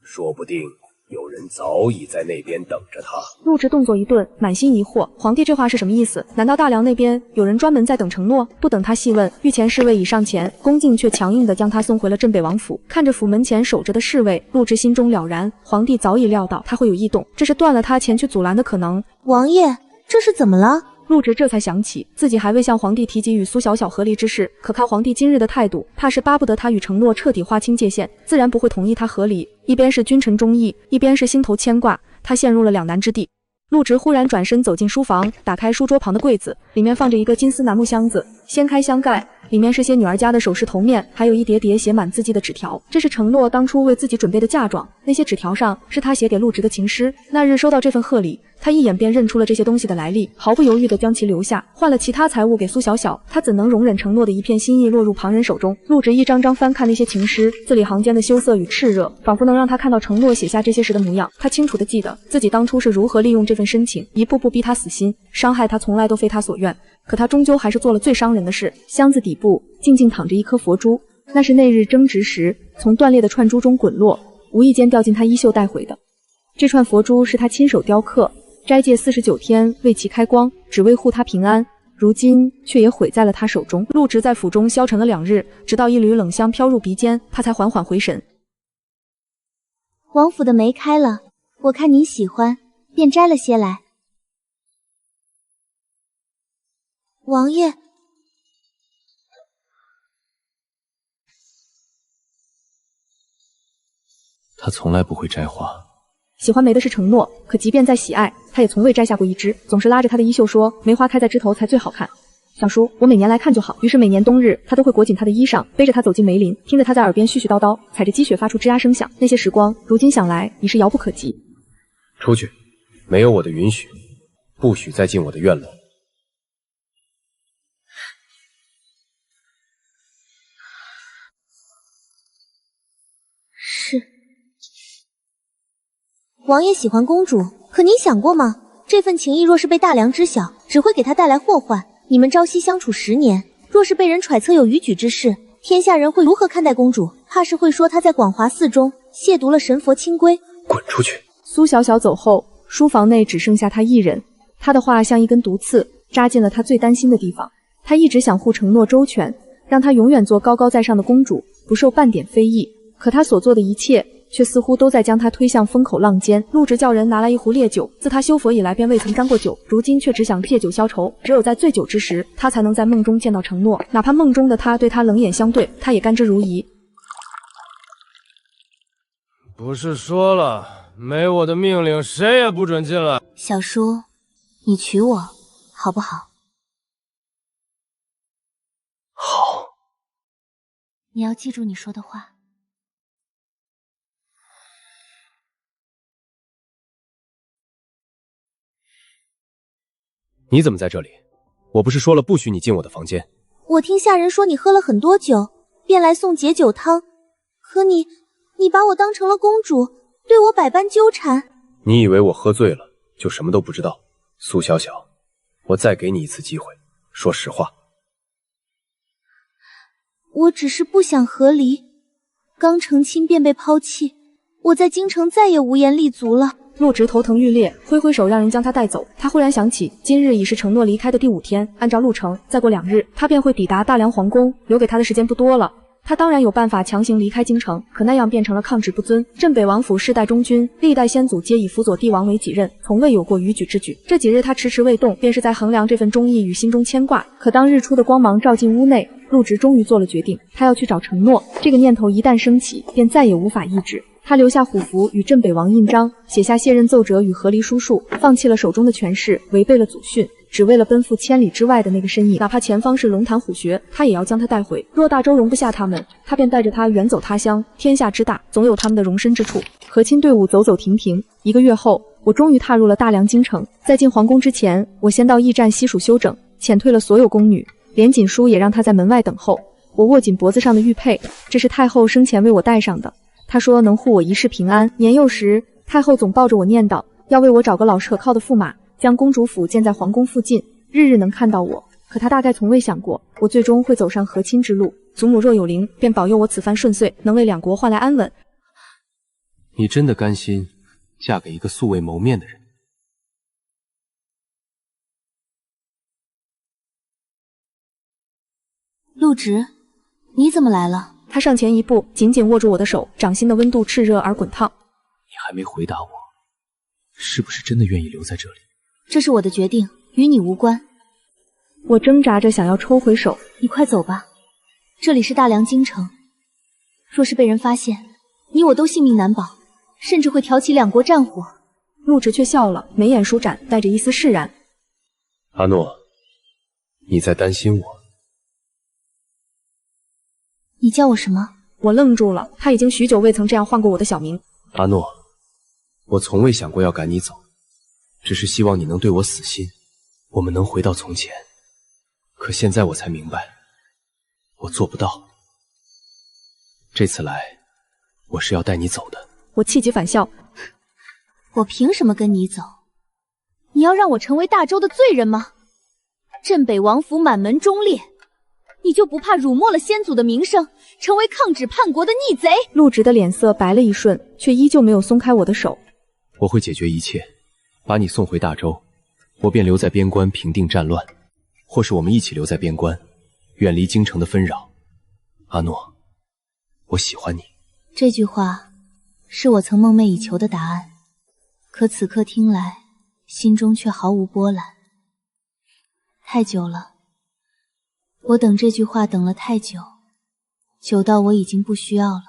说不定有人早已在那边等着他。陆植动作一顿，满心疑惑，皇帝这话是什么意思？难道大梁那边有人专门在等承诺？不等他细问，御前侍卫已上前，恭敬却强硬地将他送回了镇北王府。看着府门前守着的侍卫，陆植心中了然，皇帝早已料到他会有异动，这是断了他前去阻拦的可能。王爷，这是怎么了？陆植这才想起自己还未向皇帝提及与苏小小和离之事，可看皇帝今日的态度，怕是巴不得他与承诺彻底划清界限，自然不会同意他和离。一边是君臣忠义，一边是心头牵挂，他陷入了两难之地。陆植忽然转身走进书房，打开书桌旁的柜子，里面放着一个金丝楠木箱子，掀开箱盖，里面是些女儿家的首饰头面，还有一叠叠写满字迹的纸条。这是承诺当初为自己准备的嫁妆，那些纸条上是他写给陆植的情诗。那日收到这份贺礼，他一眼便认出了这些东西的来历，毫不犹豫地将其留下，换了其他财物给苏小小。他怎能容忍承诺的一片心意落入旁人手中？陆植一张张翻看那些情诗，字里行间的羞涩与炽热，仿佛能让他看到承诺写下这些时的模样。他清楚地记得自己当初是如何利用这份深情，一步步逼他死心，伤害他从来都非他所愿。可他终究还是做了最伤人的事。箱子底部静静躺着一颗佛珠，那是那日争执时从断裂的串珠中滚落，无意间掉进他衣袖带回的。这串佛珠是他亲手雕刻，斋戒49天为其开光，只为护他平安，如今却也毁在了他手中。陆植在府中消沉了2日，直到一缕冷香飘入鼻尖，他才缓缓回神。王府的梅开了，我看您喜欢，便摘了些来。王爷，他从来不会摘花。喜欢梅的是承诺，可即便再喜爱，他也从未摘下过一枝，总是拉着他的衣袖说，梅花开在枝头才最好看。小叔，我每年来看就好。于是每年冬日，他都会裹紧他的衣裳，背着他走进梅林，听着他在耳边絮絮叨叨，踩着积雪发出吱呀声响。那些时光，如今想来已是遥不可及。出去，没有我的允许，不许再进我的院落。是。王爷喜欢公主，可您想过吗？这份情谊若是被大梁知晓，只会给他带来祸患。你们朝夕相处10年，若是被人揣测有逾矩之事，天下人会如何看待公主？怕是会说她在广华寺中亵渎了神佛清规。滚出去！苏小小走后，书房内只剩下他一人。他的话像一根毒刺，扎进了他最担心的地方。他一直想护承诺周全，让她永远做高高在上的公主，不受半点非议。可他所做的一切，却似乎都在将他推向风口浪尖。陆植叫人拿来一壶烈酒，自他修佛以来便未曾沾过酒，如今却只想借酒消愁。只有在醉酒之时，他才能在梦中见到承诺，哪怕梦中的他对他冷眼相对，他也甘之如饴。不是说了，没我的命令，谁也不准进来。小叔，你娶我好不好？好。你要记住你说的话。你怎么在这里？我不是说了不许你进我的房间？我听下人说你喝了很多酒，便来送解酒汤。可你把我当成了公主，对我百般纠缠。你以为我喝醉了就什么都不知道？苏小小，我再给你一次机会，说实话。我只是不想和离，刚成亲便被抛弃，我在京城再也无颜立足了。陆直头疼欲裂，挥挥手让人将他带走。他忽然想起，今日已是承诺离开的第5天，按照路程，再过2日，他便会抵达大梁皇宫，留给他的时间不多了。他当然有办法强行离开京城，可那样变成了抗旨不遵。镇北王府世代忠君，历代先祖皆以辅佐帝王为己任，从未有过逾矩之举。这几日他迟迟未动，便是在衡量这份忠义与心中牵挂。可当日出的光芒照进屋内，陆直终于做了决定，他要去找承诺。这个念头一旦升起，便再也无法抑制。他留下虎符与镇北王印章，写下卸任奏折与和离书述，放弃了手中的权势，违背了祖训，只为了奔赴千里之外的那个身影。哪怕前方是龙潭虎穴，他也要将他带回。若大周容不下他们，他便带着他远走他乡。天下之大，总有他们的容身之处。和亲队伍走走停停，1个月后，我终于踏入了大梁京城。在进皇宫之前，我先到驿站西蜀休整，遣退了所有宫女，连锦书也让他在门外等候。我握紧脖子上的玉佩，这是太后生前为我戴上的。她说能护我一世平安。年幼时，太后总抱着我念叨，要为我找个老实可靠的驸马，将公主府建在皇宫附近，日日能看到我。可她大概从未想过，我最终会走上和亲之路。祖母若有灵，便保佑我此番顺遂，能为2国换来安稳。你真的甘心嫁给一个素未谋面的人？陆直，你怎么来了？他上前一步，紧紧握住我的手，掌心的温度炽热而滚烫。你还没回答我，是不是真的愿意留在这里？这是我的决定，与你无关。我挣扎着想要抽回手。你快走吧，这里是大梁京城，若是被人发现，你我都性命难保，甚至会挑起2国战火。陆直却笑了，眉眼舒展，带着一丝释然。阿诺，你在担心我？你叫我什么？我愣住了，他已经许久未曾这样唤过我的小名。阿诺，我从未想过要赶你走，只是希望你能对我死心，我们能回到从前。可现在我才明白，我做不到。这次来，我是要带你走的。我气急反笑，我凭什么跟你走？你要让我成为大周的罪人吗？镇北王府满门忠烈，你就不怕辱没了先祖的名声，成为抗旨叛国的逆贼？陆直的脸色白了一瞬，却依旧没有松开我的手。我会解决一切，把你送回大周，我便留在边关平定战乱，或是我们一起留在边关，远离京城的纷扰。阿诺，我喜欢你。这句话是我曾梦寐以求的答案，可此刻听来，心中却毫无波澜。太久了，我等这句话等了太久，久到我已经不需要了。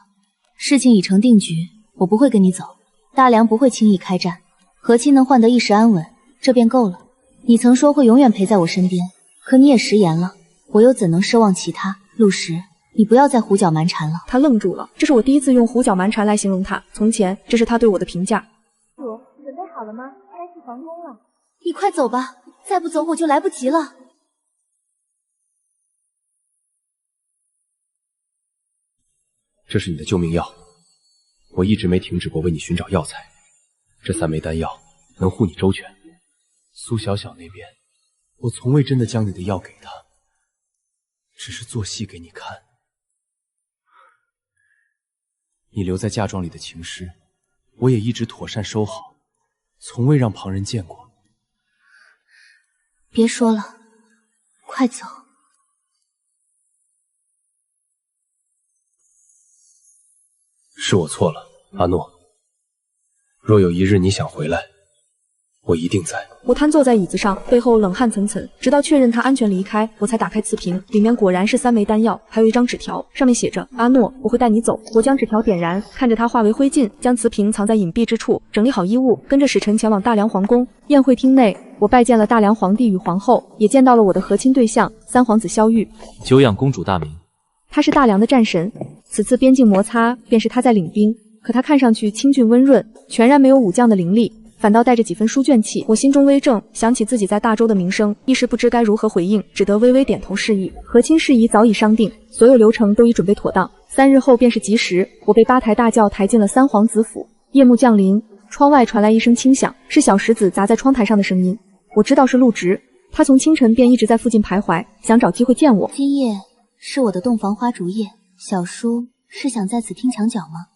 事情已成定局，我不会跟你走，大梁不会轻易开战，和亲能换得一时安稳，这便够了。你曾说会永远陪在我身边，可你也食言了，我又怎能奢望其他？陆时，你不要再胡搅蛮缠了。他愣住了，这是我第一次用胡搅蛮缠来形容他，从前这是他对我的评价。主，准备好了吗？该去皇宫了。你快走吧，再不走我就来不及了。这是你的救命药，我一直没停止过为你寻找药材。这3枚丹药能护你周全。苏小小那边，我从未真的将你的药给她，只是做戏给你看。你留在嫁妆里的情诗，我也一直妥善收好，从未让旁人见过。别说了，快走。是我错了，阿诺。若有一日你想回来，我一定在。我瘫坐在椅子上，背后冷汗涔涔，直到确认他安全离开，我才打开瓷瓶，里面果然是3枚丹药，还有一张纸条，上面写着：阿诺，我会带你走。我将纸条点燃，看着它化为灰烬，将瓷瓶藏在隐蔽之处，整理好衣物，跟着使臣前往大梁皇宫。宴会厅内，我拜见了大梁皇帝与皇后，也见到了我的和亲对象三皇子萧玉。久仰公主大名。他是大梁的战神，此次边境摩擦便是他在领兵，可他看上去清俊温润，全然没有武将的凌厉，反倒带着几分书卷气。我心中微怔，想起自己在大周的名声，一时不知该如何回应，只得微微点头示意。和亲事宜早已商定，所有流程都已准备妥当。3日后便是吉时，我被8抬大轿抬进了三皇子府。夜幕降临，窗外传来一声轻响，是小石子砸在窗台上的声音。我知道是陆直，他从清晨便一直在附近徘徊，想找机会见我。今夜是我的洞房花烛夜。小叔是想在此听墙角吗？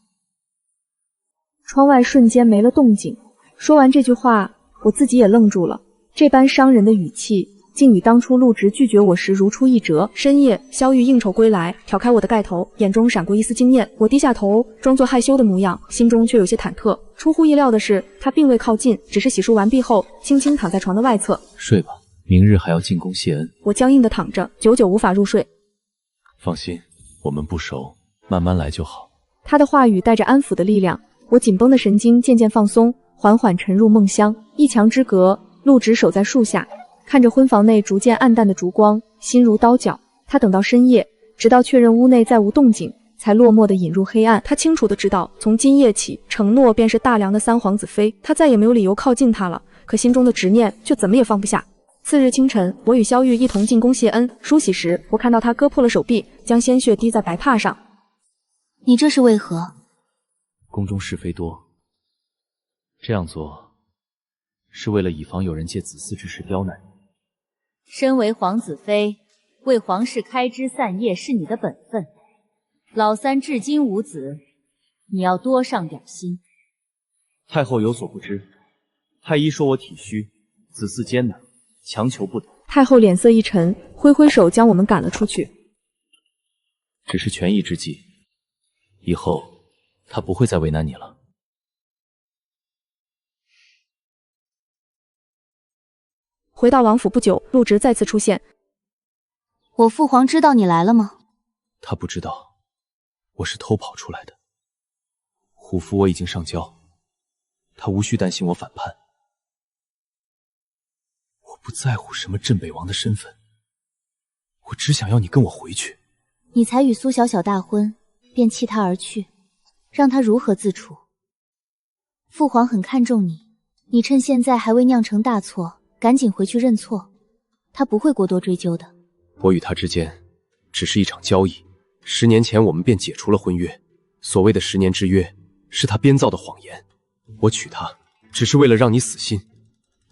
窗外瞬间没了动静。说完这句话，我自己也愣住了。这般伤人的语气，竟与当初陆直拒绝我时如出一辙。深夜，萧玉应酬归来，挑开我的盖头，眼中闪过一丝惊艳。我低下头，装作害羞的模样，心中却有些忐忑。出乎意料的是，他并未靠近，只是洗漱完毕后，轻轻躺在床的外侧。睡吧，明日还要进宫谢恩。我僵硬地躺着，久久无法入睡。放心，我们不熟，慢慢来就好。他的话语带着安抚的力量，我紧绷的神经渐渐放松，缓缓沉入梦乡。一墙之隔，陆直守在树下，看着婚房内逐渐暗淡的烛光，心如刀绞。他等到深夜，直到确认屋内再无动静，才落寞地引入黑暗。他清楚地知道，从今夜起，承诺便是大梁的三皇子妃，他再也没有理由靠近他了。可心中的执念却怎么也放不下。次日清晨，我与萧玉一同进宫谢恩。梳洗时，我看到他割破了手臂，将鲜血滴在白帕上。你这是为何？宫中是非多，这样做是为了以防有人借子嗣之事刁难你。身为皇子妃，为皇室开枝散叶是你的本分。老三至今无子，你要多上点心。太后有所不知，太医说我体虚，子嗣艰难，强求不得。太后脸色一沉，挥挥手将我们赶了出去。只是权宜之计，以后他不会再为难你了。回到王府不久，陆直再次出现。我父皇知道你来了吗？他不知道，我是偷跑出来的。虎符我已经上交，他无需担心我反叛。我不在乎什么镇北王的身份，我只想要你跟我回去。你才与苏小小大婚，便弃他而去，让他如何自处？父皇很看重你，你趁现在还未酿成大错，赶紧回去认错，他不会过多追究的。我与他之间只是一场交易，10年前我们便解除了婚约。所谓的10年之约，是他编造的谎言。我娶她，只是为了让你死心。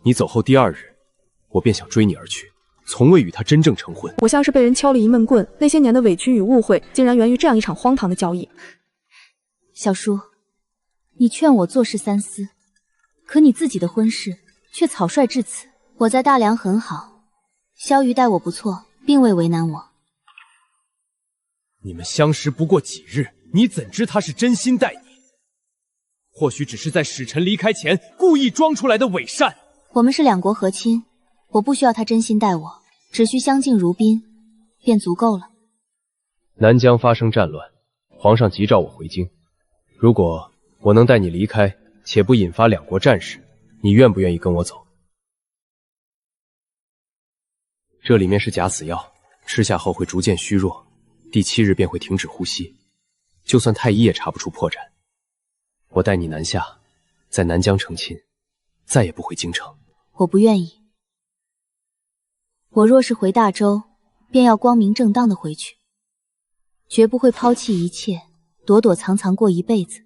你走后第2日，我便想追你而去，从未与他真正成婚。我像是被人敲了一闷棍，那些年的委屈与误会，竟然源于这样一场荒唐的交易。小叔，你劝我做事三思，可你自己的婚事却草率至此。我在大梁很好，萧瑜待我不错，并未为难我。你们相识不过几日，你怎知他是真心待你？或许只是在使臣离开前故意装出来的伪善。我们是两国和亲，我不需要他真心待我，只需相敬如宾，便足够了。南疆发生战乱，皇上急召我回京。如果我能带你离开，且不引发两国战事，你愿不愿意跟我走？这里面是假死药，吃下后会逐渐虚弱，第7日便会停止呼吸。就算太医也查不出破绽。我带你南下，在南疆成亲，再也不回京城。我不愿意。我若是回大周，便要光明正当的回去，绝不会抛弃一切，躲躲藏藏过一辈子。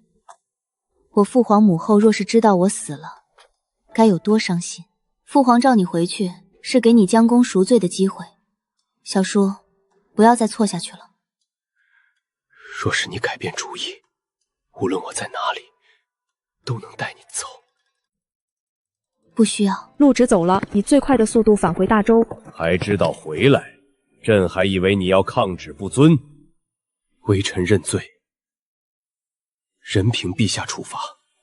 我父皇母后若是知道我死了，该有多伤心。父皇召你回去，是给你将功赎罪的机会。小叔，不要再错下去了。若是你改变主意，无论我在哪里，都能带你走。不需要。陆直走了，以最快的速度返回大周。还知道回来？朕还以为你要抗旨不遵。微臣认罪，任凭陛下处罚。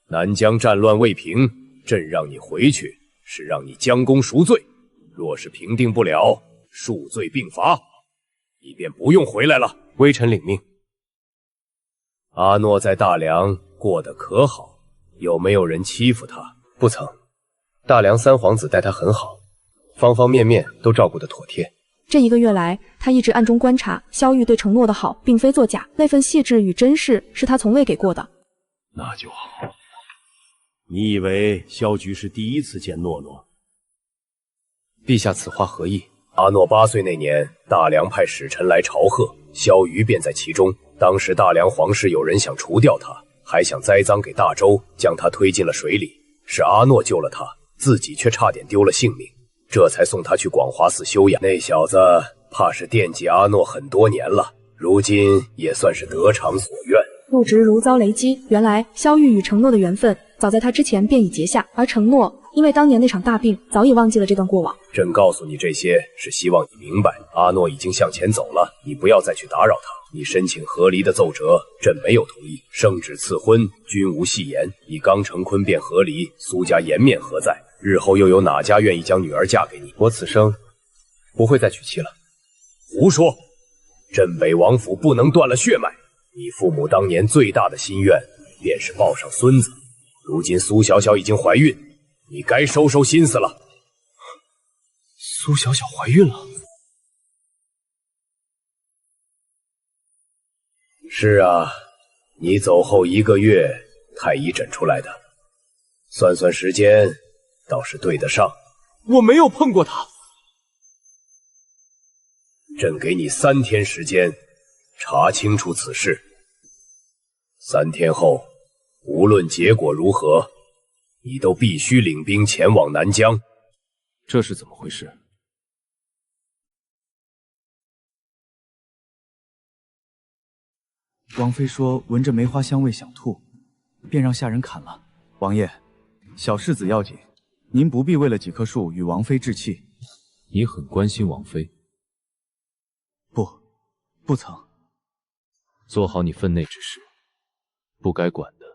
南疆战乱未平，朕让你回去，是让你将功赎罪。若是平定不了，数罪并罚，你便不用回来了。微臣领命。阿诺在大梁过得可好？有没有人欺负他？不曾，大梁三皇子待他很好，方方面面都照顾得妥帖。这1个月来，他一直暗中观察萧玉对承诺的好，并非作假，那份细致与珍视是他从未给过的。那就好。你以为萧局是第一次见诺诺？陛下此话何意？阿诺8岁那年，大梁派使臣来朝贺，萧瑜便在其中。当时大梁皇室有人想除掉他，还想栽赃给大周，将他推进了水里。是阿诺救了他，自己却差点丢了性命，这才送他去广华寺休养。那小子怕是惦记阿诺很多年了，如今也算是得偿所愿。陆植如遭雷击，原来萧玉与承诺的缘分早在他之前便已结下，而承诺因为当年那场大病，早已忘记了这段过往。朕告诉你这些，是希望你明白，阿诺已经向前走了，你不要再去打扰他。你申请和离的奏折，朕没有同意。圣旨赐婚，均无戏言。你刚成婚便和离，苏家颜面何在？日后又有哪家愿意将女儿嫁给你？我此生不会再娶妻了。胡说！镇北王府不能断了血脉。你父母当年最大的心愿，便是抱上孙子。如今苏小小已经怀孕，你该收收心思了。苏小小怀孕了？是啊，你走后1个月，太医诊出来的。算算时间，倒是对得上。我没有碰过她。朕给你3天时间，查清楚此事。3天后，无论结果如何，你都必须领兵前往南疆。这是怎么回事？王妃说闻着梅花香味想吐，便让下人砍了。王爷，小世子要紧，您不必为了几棵树与王妃置气。你很关心王妃？不曾。做好你分内之事，不该管的，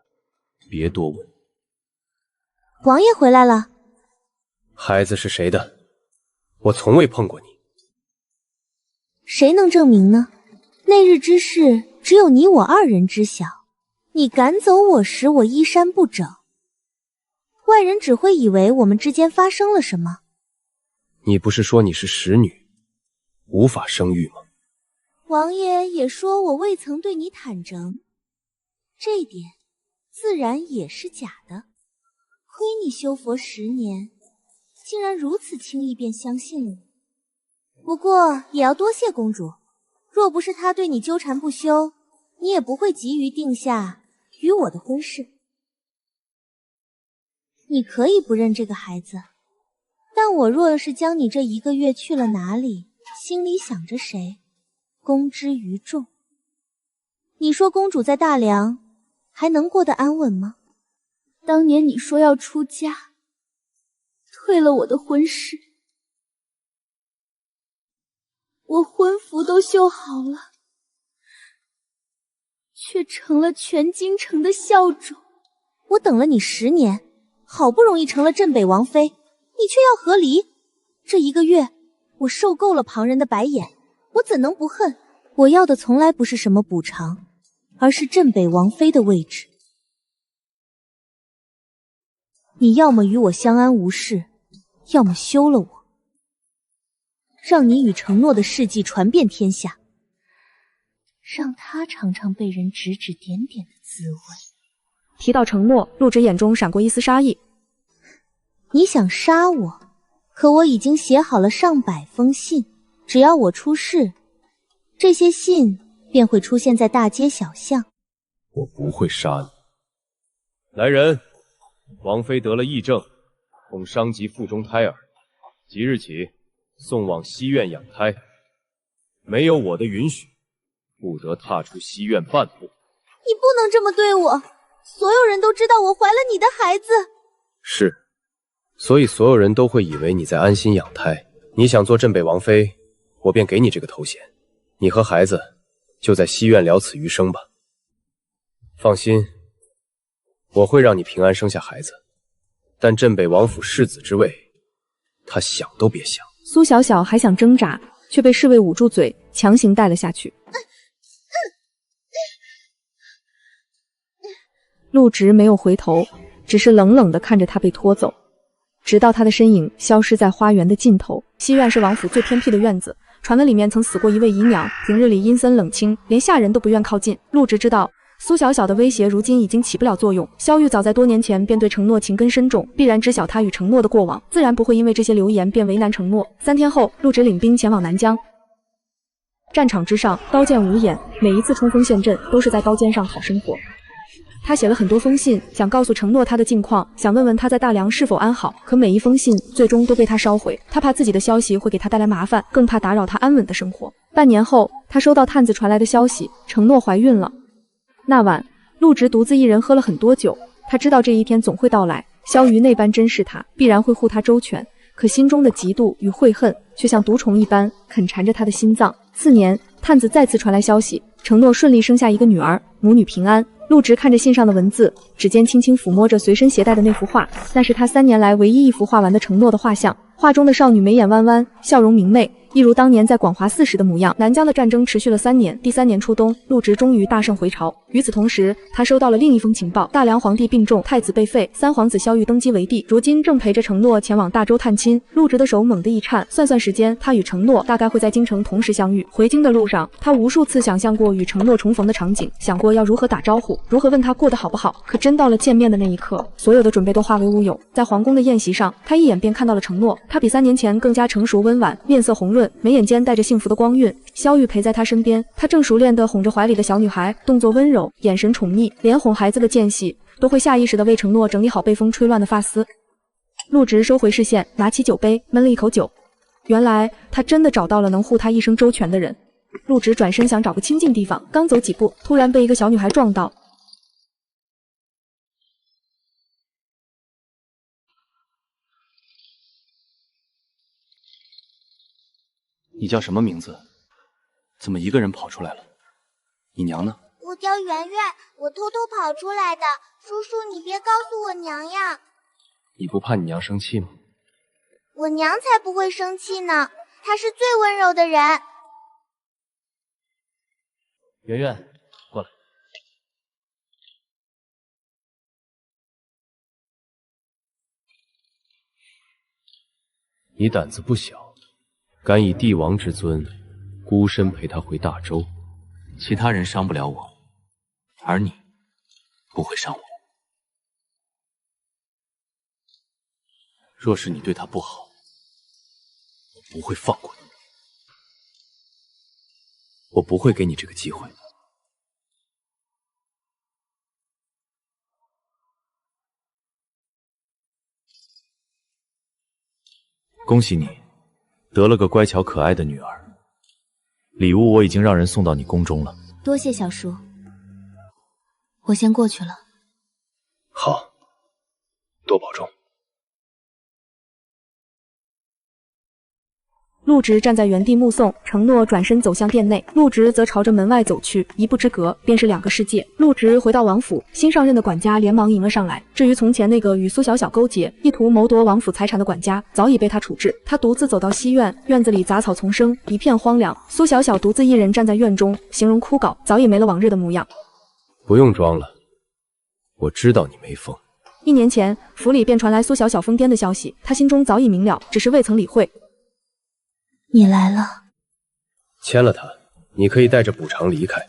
别多问。王爷回来了。孩子是谁的？我从未碰过你。谁能证明呢？那日之事，只有你我2人知晓。你赶走我时，我衣衫不整，外人只会以为我们之间发生了什么。你不是说你是使女，无法生育吗？王爷也说我未曾对你坦诚，这一点自然也是假的。亏你修佛10年，竟然如此轻易便相信了我。不过也要多谢公主，若不是她对你纠缠不休，你也不会急于定下与我的婚事。你可以不认这个孩子，但我若是将你这1个月去了哪里，心里想着谁，公之于众。你说公主在大梁还能过得安稳吗？当年你说要出家，退了我的婚事，我婚服都绣好了，却成了全京城的笑种。我等了你10年，好不容易成了镇北王妃，你却要和离。这1个月，我受够了旁人的白眼，我怎能不恨？我要的从来不是什么补偿，而是镇北王妃的位置。你要么与我相安无事，要么休了我，让你与承诺的事迹传遍天下，让他尝尝被人指指点点的滋味。提到承诺，陆植眼中闪过一丝杀意。你想杀我，可我已经写好了上百封信，只要我出事，这些信便会出现在大街小巷。我不会杀你。来人，王妃得了疫症，恐伤及腹中胎儿，即日起送往西院养胎，没有我的允许，不得踏出西院半步。你不能这么对我，所有人都知道我怀了你的孩子。是，所以所有人都会以为你在安心养胎。你想做镇北王妃，我便给你这个头衔，你和孩子就在西院了此余生吧。放心，我会让你平安生下孩子，但镇北王府世子之位，他想都别想。苏小小还想挣扎，却被侍卫捂住嘴，强行带了下去。陆植没有回头，只是冷冷地看着他被拖走，直到他的身影消失在花园的尽头。西院是王府最偏僻的院子，传闻里面曾死过一位姨娘，平日里阴森冷清，连下人都不愿靠近。陆植知道苏小小的威胁如今已经起不了作用，萧玉早在多年前便对承诺情根深重，必然知晓他与承诺的过往，自然不会因为这些流言便为难承诺。3天后，陆植领兵前往南疆。战场之上，刀剑无眼，每一次冲锋陷阵都是在刀尖上讨生活。他写了很多封信，想告诉承诺他的近况，想问问他在大梁是否安好。可每一封信最终都被他烧毁。他怕自己的消息会给他带来麻烦，更怕打扰他安稳的生活。半年后，他收到探子传来的消息，承诺怀孕了。那晚，陆直独自一人喝了很多酒，他知道这一天总会到来。萧瑜那般珍视他，必然会护他周全。可心中的嫉妒与悔恨却像毒虫一般啃缠着他的心脏。4年，探子再次传来消息，承诺顺利生下一个女儿，母女平安。陆直看着信上的文字，指尖轻轻抚摸着随身携带的那幅画，那是他3年来唯一一幅画完的承诺的画像。画中的少女眉眼弯弯，笑容明媚，一如当年在广华寺时的模样。南疆的战争持续了3年，第3年初冬，陆直终于大胜回朝。与此同时，他收到了另一封情报：大梁皇帝病重，太子被废，3皇子萧玉登基为帝，如今正陪着承诺前往大周探亲。陆直的手猛地一颤，算算时间，他与承诺大概会在京城同时相遇。回京的路上，他无数次想象过与承诺重逢的场景，想过要如何打招呼，如何问他过得好不好。可真到了见面的那一刻，所有的准备都化为乌有。在皇宫的宴席上，他一眼便看到了承诺，他比3年前更加成熟温婉，面色红润，眉眼间带着幸福的光晕。萧玉陪在他身边，他正熟练地哄着怀里的小女孩，动作温柔，眼神宠溺，连哄孩子的间隙都会下意识地为承诺整理好被风吹乱的发丝。陆直收回视线，拿起酒杯，闷了一口酒。原来他真的找到了能护他一生周全的人。陆直转身想找个清静地方，刚走几步，突然被一个小女孩撞到。你叫什么名字？怎么一个人跑出来了？你娘呢？我叫圆圆，我偷偷跑出来的。叔叔，你别告诉我娘呀！你不怕你娘生气吗？我娘才不会生气呢，她是最温柔的人。圆圆，过来。你胆子不小，敢以帝王之尊，孤身陪他回大周。其他人伤不了我，而你不会伤我。若是你对他不好，我不会放过你。我不会给你这个机会。恭喜你，得了个乖巧可爱的女儿。礼物我已经让人送到你宫中了。多谢小叔，我先过去了。好，多保重。陆直站在原地目送，承诺转身走向殿内，陆直则朝着门外走去，一步之隔便是2个世界。陆直回到王府，新上任的管家连忙迎了上来。至于从前那个与苏小小勾结，意图谋夺王府财产的管家，早已被他处置。他独自走到西院，院子里杂草丛生，一片荒凉。苏小小独自一人站在院中，形容枯槁，早已没了往日的模样。不用装了，我知道你没疯。1年前，府里便传来苏小小疯癫的消息，他心中早已明了，只是未曾理会。你来了，签了他，你可以带着补偿离开。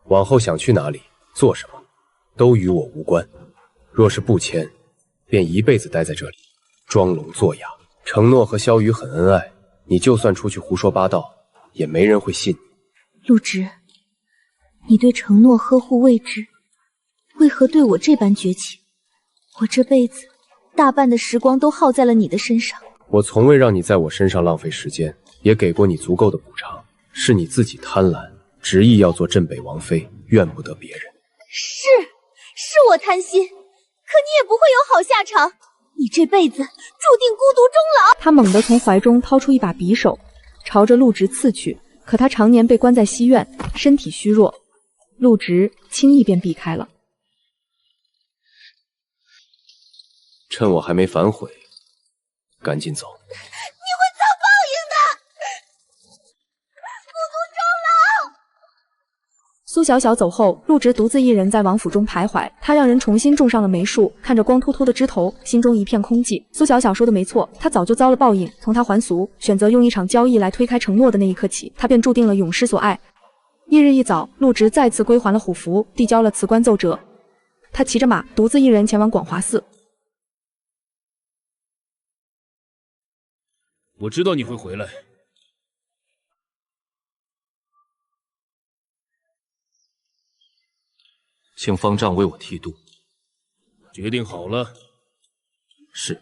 往后想去哪里，做什么，都与我无关。若是不签，便一辈子待在这里，装聋作哑。承诺和萧雨很恩爱，你就算出去胡说八道，也没人会信你。陆直，你对承诺呵护未知，为何对我这般绝情？我这辈子大半的时光都耗在了你的身上。我从未让你在我身上浪费时间，也给过你足够的补偿。是你自己贪婪，执意要做镇北王妃，怨不得别人。是我贪心，可你也不会有好下场。你这辈子注定孤独终老。他猛地从怀中掏出一把匕首，朝着陆直刺去。可他常年被关在西院，身体虚弱，陆直轻易便避开了。趁我还没反悔，赶紧走。你会遭报应的，孤独终老。苏小小走后，陆直独自一人在王府中徘徊。他让人重新种上了梅树，看着光秃秃的枝头，心中一片空寂。苏小小说的没错，他早就遭了报应。从他还俗，选择用一场交易来推开承诺的那一刻起，他便注定了永失所爱。翌日一早，陆直再次归还了虎符，递交了辞官奏折。他骑着马，独自一人前往广华寺。我知道你会回来。请方丈为我剃度。决定好了。是。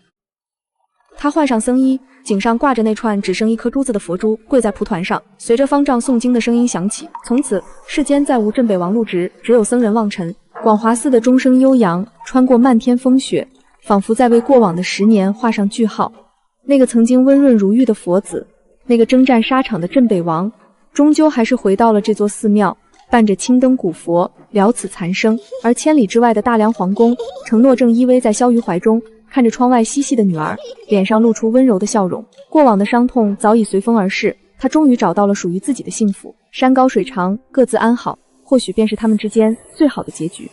他换上僧衣，颈上挂着那串只剩一颗珠子的佛珠，跪在蒲团上。随着方丈诵经的声音响起，从此世间再无镇北王陆直，只有僧人望尘。广华寺的钟声悠扬，穿过漫天风雪，仿佛在为过往的10年画上句号。那个曾经温润如玉的佛子，那个征战沙场的镇北王，终究还是回到了这座寺庙，伴着青灯古佛，了此残生。而千里之外的大梁皇宫，承诺正依偎在萧瑜怀中，看着窗外嬉戏的女儿，脸上露出温柔的笑容。过往的伤痛早已随风而逝，他终于找到了属于自己的幸福。山高水长，各自安好，或许便是他们之间最好的结局。